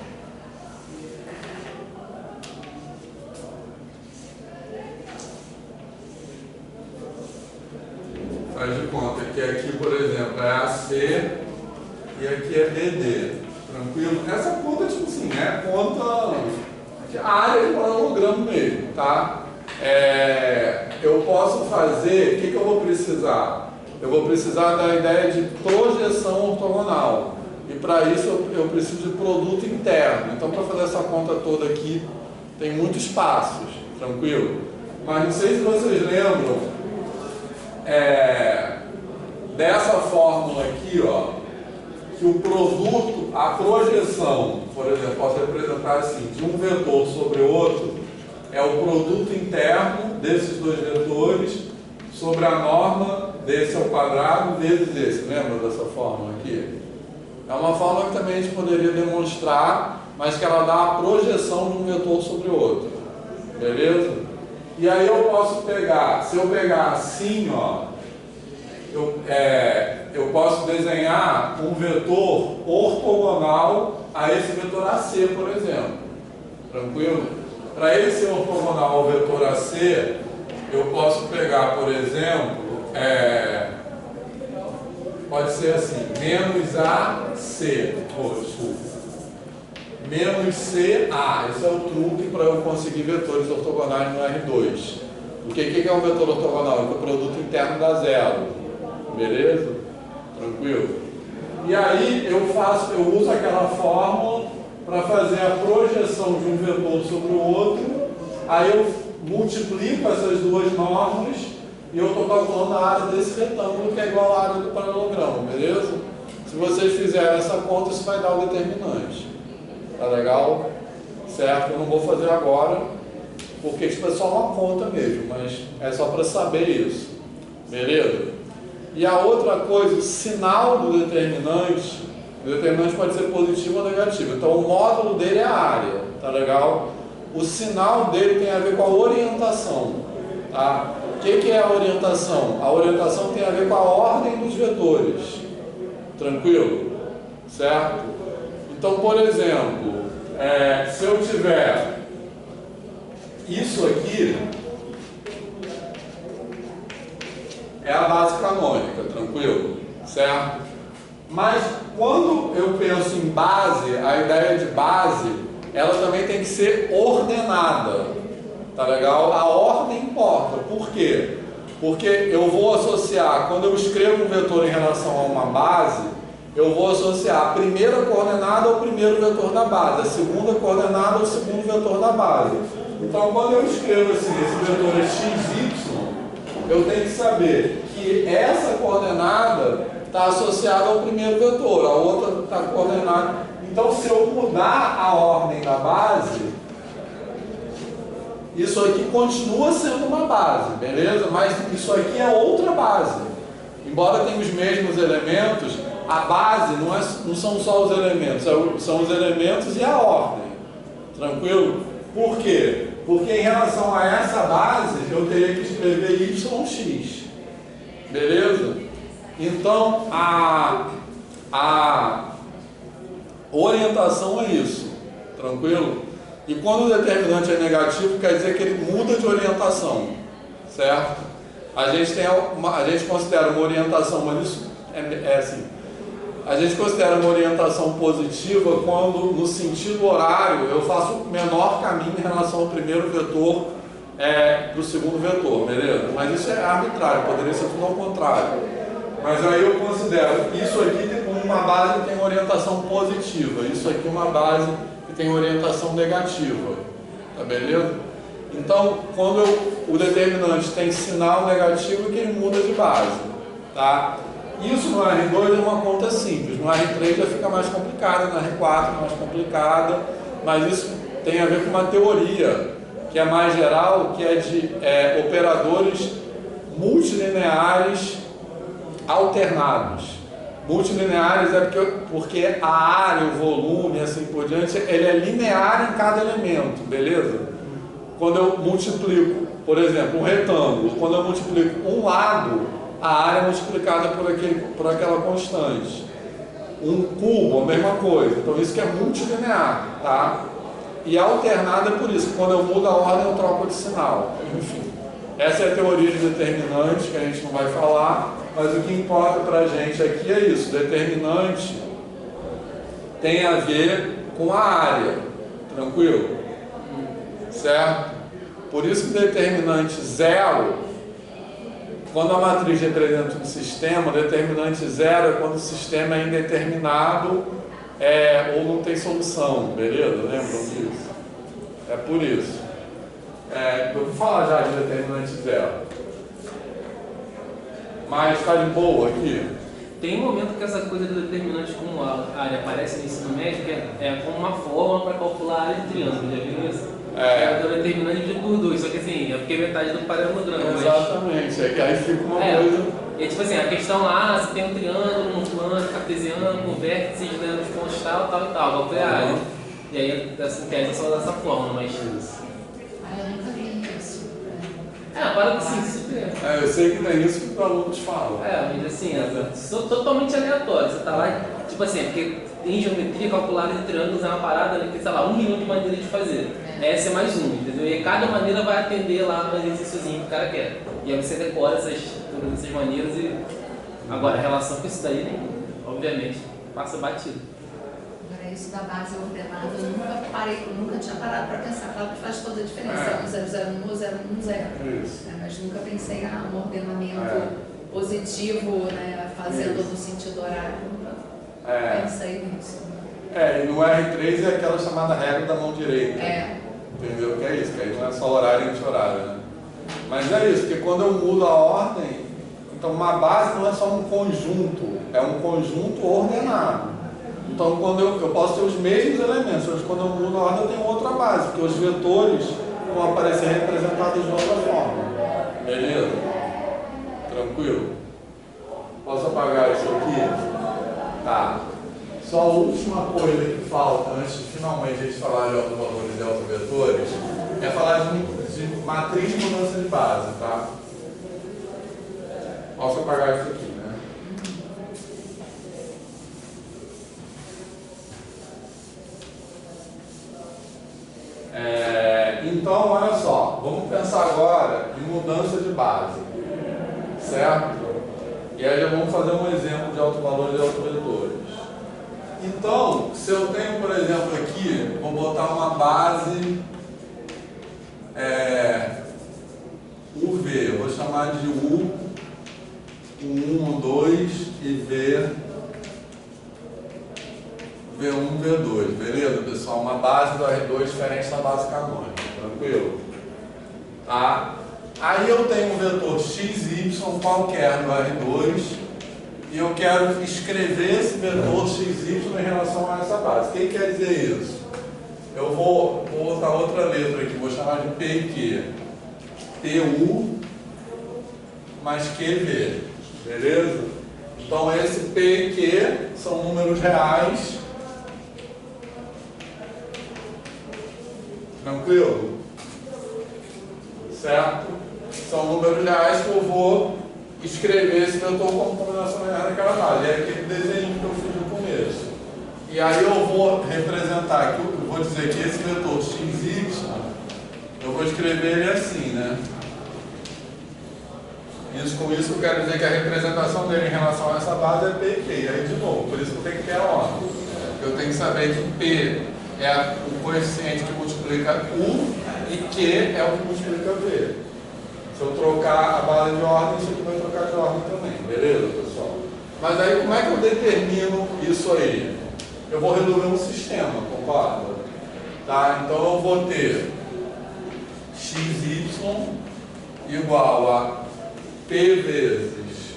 [SPEAKER 1] faz de conta que aqui, por exemplo, é AC e aqui é BD. Tranquilo? Essa conta, tipo assim, é conta de área de paralelogramo mesmo, tá? Eu posso fazer, o que eu vou precisar? Eu vou precisar da ideia de projeção ortogonal. E para isso eu preciso de produto interno. Então, para fazer essa conta toda aqui, tem muitos passos, tranquilo? Mas não sei se vocês lembram dessa fórmula aqui, ó, que o produto, a projeção, por exemplo, posso representar assim, de um vetor sobre o outro, é o produto interno desses 2 vetores sobre a norma desse ao quadrado vezes esse. Lembra dessa fórmula aqui? É uma fórmula que também a gente poderia demonstrar, mas que ela dá a projeção de um vetor sobre o outro. Beleza? E aí eu posso pegar, se eu pegar assim, ó, eu posso desenhar um vetor ortogonal a esse vetor AC, por exemplo. Tranquilo? Para ele ser ortogonal ao vetor AC, eu posso pegar, por exemplo, pode ser assim, menos AC, menos CA. Esse é o truque para eu conseguir vetores ortogonais no R2. O que é um vetor ortogonal? É que o produto interno dá 0. Beleza? Tranquilo? E aí eu uso aquela fórmula
[SPEAKER 6] para fazer a projeção de um vetor sobre o outro, aí eu multiplico essas duas normas e eu estou calculando a área desse retângulo, que é igual à área do paralelogramo, beleza? Se vocês fizerem essa conta, isso vai dar o determinante. Tá legal? Certo? Eu não vou fazer agora, porque isso é só uma conta mesmo, mas é só para saber isso. Beleza? E a outra coisa, o sinal do determinante, o determinante pode ser positivo ou negativo. Então o módulo dele é a área, tá legal? O sinal dele tem a ver com a orientação, tá? O que é a orientação? A orientação tem a ver com a ordem dos vetores, tranquilo? Certo? Então, por exemplo, se eu tiver isso aqui, é a base canônica, tranquilo? Certo? Mas quando eu penso em base, a ideia de base, ela também tem que ser ordenada. Tá legal? A ordem importa. Por quê? Porque eu vou associar, quando eu escrevo um vetor em relação a uma base, eu vou associar a primeira coordenada ao primeiro vetor da base, a segunda coordenada ao segundo vetor da base. Então, quando eu escrevo assim, esse vetor é x, y, eu tenho que saber que essa coordenada está associada ao primeiro vetor, a outra está coordenada. Então, se eu mudar a ordem da base, isso aqui continua sendo uma base, beleza? Mas isso aqui é outra base. Embora tenha os mesmos elementos, a base não são só os elementos, são os elementos e a ordem. Tranquilo? Por quê? Porque em relação a essa base, eu teria que escrever yx. Beleza? Então, a orientação é isso. Tranquilo? E quando o determinante é negativo, quer dizer que ele muda de orientação. Certo? A gente considera uma orientação, mas isso é assim. A gente considera uma orientação positiva quando, no sentido horário, eu faço o menor caminho em relação ao primeiro vetor para o segundo vetor, beleza? Mas isso é arbitrário, poderia ser tudo ao contrário. Mas aí eu considero isso aqui como uma base que tem uma orientação positiva, isso aqui uma base que tem orientação negativa, tá beleza? Então, quando o determinante tem sinal negativo, que ele muda de base, tá? Isso no R2 é uma conta simples, no R3 já fica mais complicada, no R4 é mais complicada, mas isso tem a ver com uma teoria que é mais geral, que é de operadores multilineares alternados. Multilineares é porque a área, o volume e assim por diante, ele é linear em cada elemento, beleza? Quando eu multiplico, por exemplo, um retângulo, quando eu multiplico um lado, a área é multiplicada por aquela constante. Um cubo, a mesma coisa. Então isso que é multilinear, tá? E alternado é por isso, quando eu mudo a ordem eu troco de sinal. Enfim, essa é a teoria de determinante, que a gente não vai falar, mas o que importa pra gente aqui é isso, determinante tem a ver com a área, tranquilo? Certo? Por isso que determinante zero, quando a matriz representa um sistema, determinante zero é quando o sistema é indeterminado ou não tem solução, beleza? Lembram disso? É por isso. Eu vou falar já de determinante zero. Mas está de boa aqui?
[SPEAKER 2] Tem um momento que essa coisa do determinante como a área aparece no ensino médio, que é como uma forma para calcular a área de triângulo, já viram isso? O determinante divide por 2, só que assim, é porque metade do paralelogramo.
[SPEAKER 6] Exatamente, é que aí fica uma coisa...
[SPEAKER 2] E tipo assim, a questão lá, você tem um triângulo, um plano cartesiano, com vértices, né, nos pontos tal, qual é a área? E aí essa tese é só dessa forma, mas...
[SPEAKER 5] Eu nunca vi isso.
[SPEAKER 2] A parada assim, super...
[SPEAKER 6] eu sei que tem isso que os alunos falam.
[SPEAKER 2] Mas assim, totalmente aleatório. Você tá lá, tipo assim, porque em geometria calcular de triângulos é uma parada, né, que tem, sei lá, 1 milhão de maneiras de fazer. Essa é mais uma, entendeu? E cada maneira vai atender lá no exercíciozinho que o cara quer. E aí você decora todas essas maneiras e... Agora, a relação com isso daí, obviamente, passa batido.
[SPEAKER 5] Agora, isso da base ordenada, eu nunca tinha parado para pensar. Claro que faz toda a diferença, 001 ou 010. Mas nunca pensei no ordenamento positivo, né, fazendo no sentido horário. Nunca pensei nisso.
[SPEAKER 6] E no R3 é aquela chamada regra da mão direita. Entendeu? Que é isso, que aí não é só horário e anti-horário, né? Mas é isso, porque quando eu mudo a ordem, então uma base não é só um conjunto, é um conjunto ordenado. Então quando eu posso ter os mesmos elementos, mas quando eu mudo a ordem eu tenho outra base, porque os vetores vão aparecer representados de outra forma. Beleza? Tranquilo? Posso apagar isso aqui? Tá. Só a última coisa que falta, antes de finalmente a gente falar de autovalores e autovetores, é falar de matriz de mudança de base, tá? Posso apagar isso aqui, né? Então, olha só, vamos pensar agora em mudança de base, certo? E aí já vamos fazer um exemplo de autovalores e autovetores. Então, se eu tenho, por exemplo, aqui, vou botar uma base UV, eu vou chamar de U, U1, U2 e V1, V2, beleza, pessoal? Uma base do R2 diferente da base canônica, tranquilo? Tá? Aí eu tenho um vetor XY qualquer no R2 e eu quero escrever esse vetor XY em relação a essa base. O que quer dizer isso? Eu vou botar outra letra aqui, vou chamar de P e Q. PU mais QV, beleza? Então esse P e Q são números reais. Tranquilo? Certo? São números reais que eu vou escrever esse vetor como combinação linear daquela base. É aquele desenho que eu fiz no começo. E aí eu vou representar aqui, eu vou dizer que esse vetor XY, eu vou escrever ele assim, né? Com isso eu quero dizer que a representação dele em relação a essa base é P e Q. E aí de novo, por isso que eu tenho que ter a ordem. Eu tenho que saber que P é o coeficiente que multiplica U e Q é o que multiplica V. Se eu trocar a base de ordem, isso aqui vai trocar de ordem também, beleza, pessoal? Mas aí como é que eu determino isso aí? Eu vou resolver um sistema, concorda? Tá? Então eu vou ter XY igual a P vezes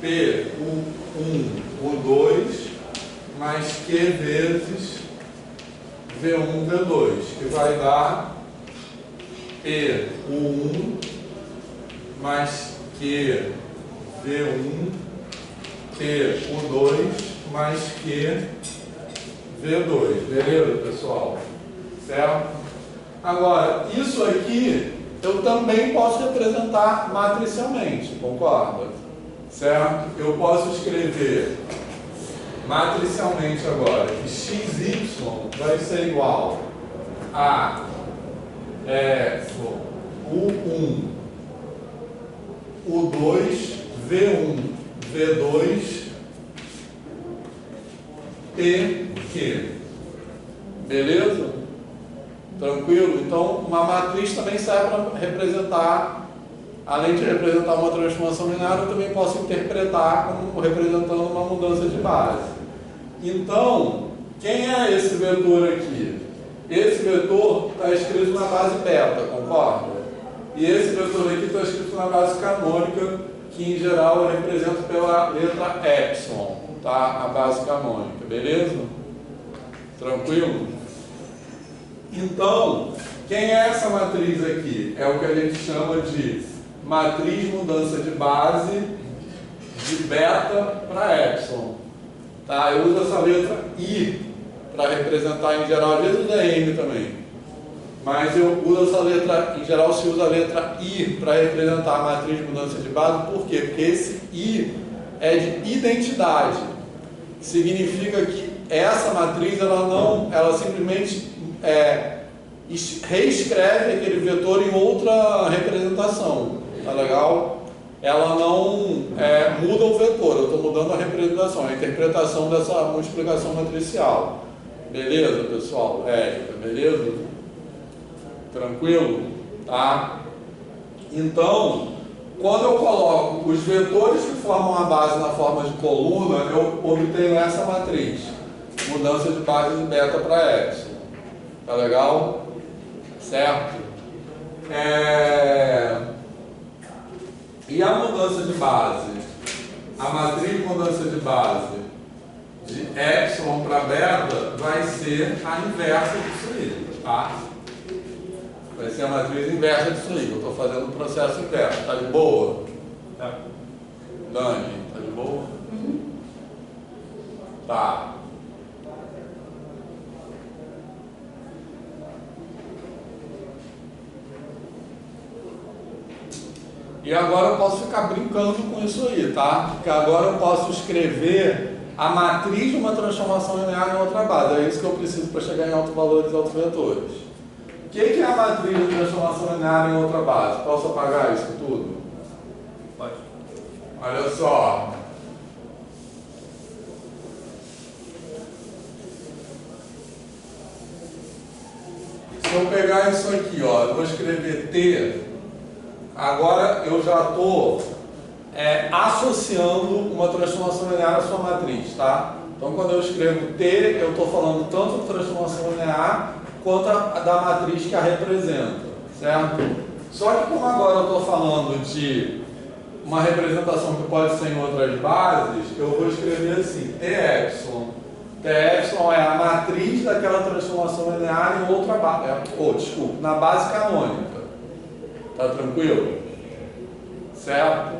[SPEAKER 6] P1, U2 mais Q vezes V1, V2, que vai dar P1 mais Q V1 P2 mais Q V2, beleza, pessoal? Certo? Agora, isso aqui eu também posso representar matricialmente, concorda? Certo? Eu posso escrever matricialmente agora que XY vai ser igual a U1, U2, V1, V2, PQ. Beleza? Tranquilo? Então, uma matriz também serve para representar, além de representar uma transformação linear, eu também posso interpretar como representando uma mudança de base. Então, quem é esse vetor aqui? Esse vetor está escrito na base beta, concorda? E esse vetor aqui está escrito na base canônica, que em geral eu represento pela letra epsilon, tá? A base canônica, beleza? Tranquilo? Então, quem é essa matriz aqui? É o que a gente chama de matriz mudança de base de beta para epsilon. Tá? Eu uso essa letra I para representar em geral, às vezes é M também. Mas eu uso essa letra, em geral se usa a letra I para representar a matriz de mudança de base, por quê? Porque esse I é de identidade. Significa que essa matriz, ela simplesmente reescreve aquele vetor em outra representação, tá legal? Ela não muda o vetor, eu estou mudando a representação, a interpretação dessa multiplicação matricial. Beleza, pessoal? Beleza? Tranquilo? Tá? Então, quando eu coloco os vetores que formam a base na forma de coluna, eu obtenho essa matriz. Mudança de base de beta para epsilon. Tá legal? Certo? E a mudança de base? A matriz de mudança de base de epsilon para beta vai ser a inversa disso aí, tá? Vai ser a matriz inversa disso aí. Eu estou fazendo o processo inverso. Tá de boa?
[SPEAKER 2] Tá.
[SPEAKER 6] Dani, tá de boa? Tá. E agora eu posso ficar brincando com isso aí, tá? Porque agora eu posso escrever a matriz de uma transformação linear em outra base. É isso que eu preciso para chegar em autovalores e autovetores. O que é a matriz de transformação linear em outra base? Posso apagar isso tudo?
[SPEAKER 2] Pode.
[SPEAKER 6] Olha só. Se eu pegar isso aqui, ó, eu vou escrever T. Agora eu já estou associando uma transformação linear à sua matriz, tá? Então quando eu escrevo T, eu estou falando tanto da transformação linear quanto da matriz que a representa, certo? Só que como agora eu estou falando de uma representação que pode ser em outras bases, eu vou escrever assim, T epsilon. T epsilon é a matriz daquela transformação linear em outra base, na base canônica. Tá tranquilo? Certo?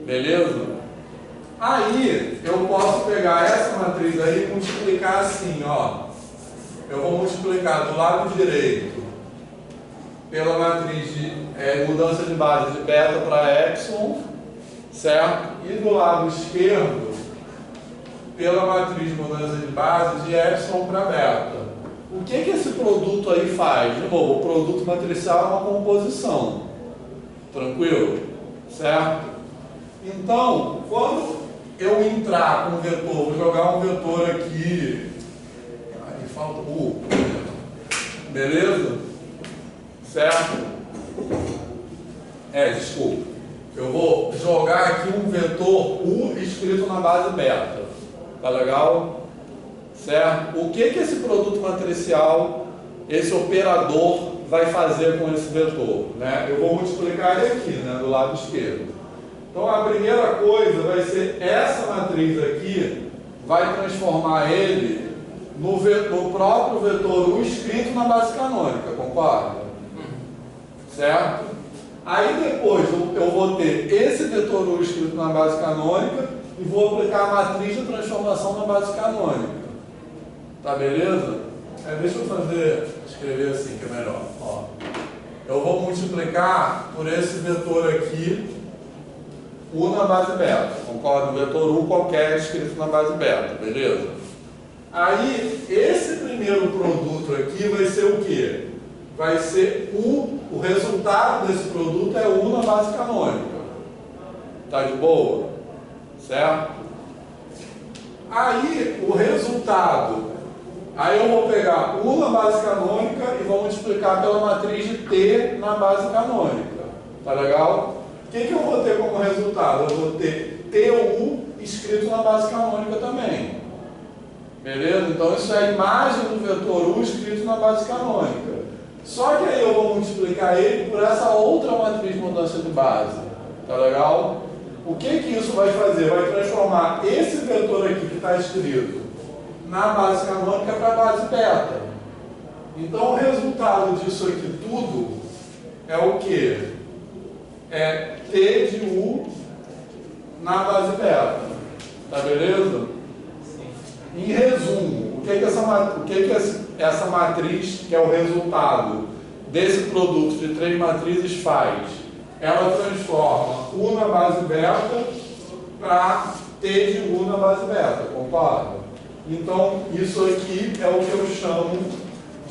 [SPEAKER 6] Beleza? Aí, eu posso pegar essa matriz aí e multiplicar assim, ó. Eu vou multiplicar do lado direito pela matriz de mudança de base de beta para epsilon, certo? E do lado esquerdo pela matriz de mudança de base de epsilon para beta. O que esse produto aí faz? De novo, o produto matricial é uma composição. Tranquilo? Certo? Então, quando eu entrar com um vetor, vou jogar um vetor aqui. Aí falta U. Beleza? Certo? Desculpa. Eu vou jogar aqui um vetor U escrito na base beta. Tá legal? Certo? O que esse produto matricial, esse operador, vai fazer com esse vetor? Né? Eu vou multiplicar ele aqui, né, do lado esquerdo. Então a primeira coisa vai ser essa matriz aqui, vai transformar ele no próprio vetor U escrito na base canônica, concorda? Certo? Aí depois eu vou ter esse vetor U escrito na base canônica e vou aplicar a matriz de transformação na base canônica. Tá beleza? Deixa eu escrever assim que é melhor. Ó. Eu vou multiplicar por esse vetor aqui, U na base beta. Concorda? Um vetor U qualquer escrito na base beta, beleza? Aí, esse primeiro produto aqui vai ser o quê? Vai ser U, o resultado desse produto é U na base canônica. Tá de boa? Certo? Aí, o resultado... Aí eu vou pegar U na base canônica e vou multiplicar pela matriz de T na base canônica. Tá legal? O que eu vou ter como resultado? Eu vou ter TU escrito na base canônica também. Beleza? Então isso é a imagem do vetor U escrito na base canônica. Só que aí eu vou multiplicar ele por essa outra matriz de mudança de base. Tá legal? O que isso vai fazer? Vai transformar esse vetor aqui que está escrito na base canônica para a base beta. Então o resultado disso aqui tudo é o que? É T de U na base beta. Tá beleza?
[SPEAKER 2] Sim.
[SPEAKER 6] Em resumo, o que essa matriz, que é o resultado desse produto de 3 matrizes, faz? Ela transforma U na base beta para T de U na base beta. Concorda? Então, isso aqui é o que eu chamo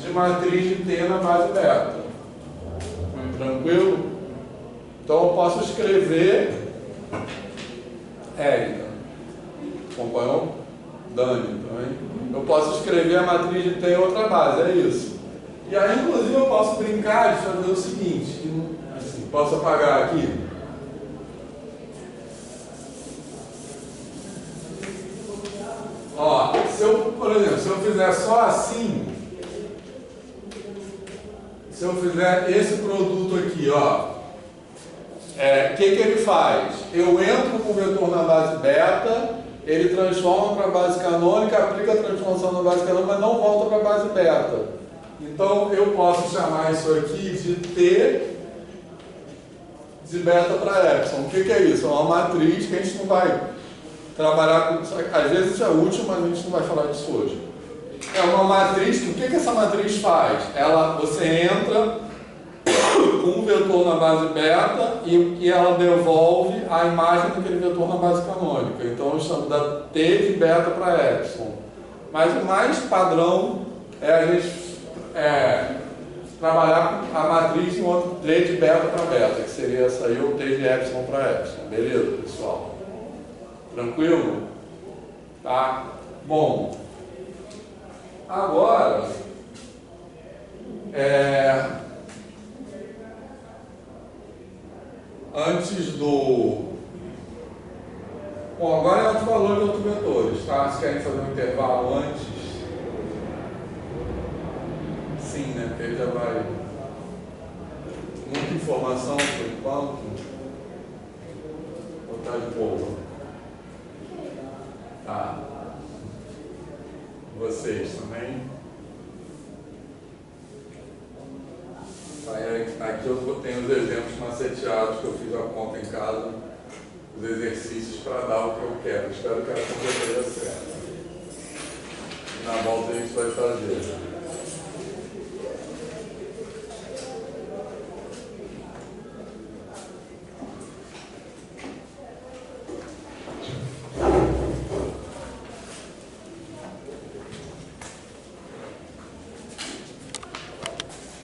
[SPEAKER 6] de matriz de T na base beta. Tranquilo? Então, eu posso escrever Érica. Acompanhou? Dani também. Eu posso escrever a matriz de T em outra base, é isso. E aí, inclusive, eu posso brincar de fazer o seguinte, assim, posso apagar aqui. por exemplo, se eu fizer só assim, se eu fizer esse produto aqui, ó, que ele faz? Eu entro com o vetor na base beta, ele transforma para a base canônica, aplica a transformação na base canônica, mas não volta para a base beta. Então eu posso chamar isso aqui de T de beta para epsilon. O que é isso? É uma matriz que a gente não vai trabalhar com. Às vezes isso é útil, mas a gente não vai falar disso hoje. É uma matriz que o que essa matriz faz? Você entra com um vetor na base beta e ela devolve a imagem daquele vetor na base canônica. Então eu chamo da T de beta para epsilon. Mas o mais padrão é a gente trabalhar com a matriz em outro T de beta para beta, que seria essa aí, ou T de epsilon para epsilon. Beleza, pessoal? Tranquilo? Tá? Bom, agora antes do... Bom, agora é os valores de outros vetores, tá? Vocês querem fazer um intervalo antes? Sim, né? Porque ele já vai... Muita informação por enquanto. Ou tá de boa? Tá. Vocês também? Aqui eu tenho os exemplos maceteados que eu fiz a conta em casa, os exercícios para dar o que eu quero. Espero que a conta esteja certa. E na volta a gente vai fazer.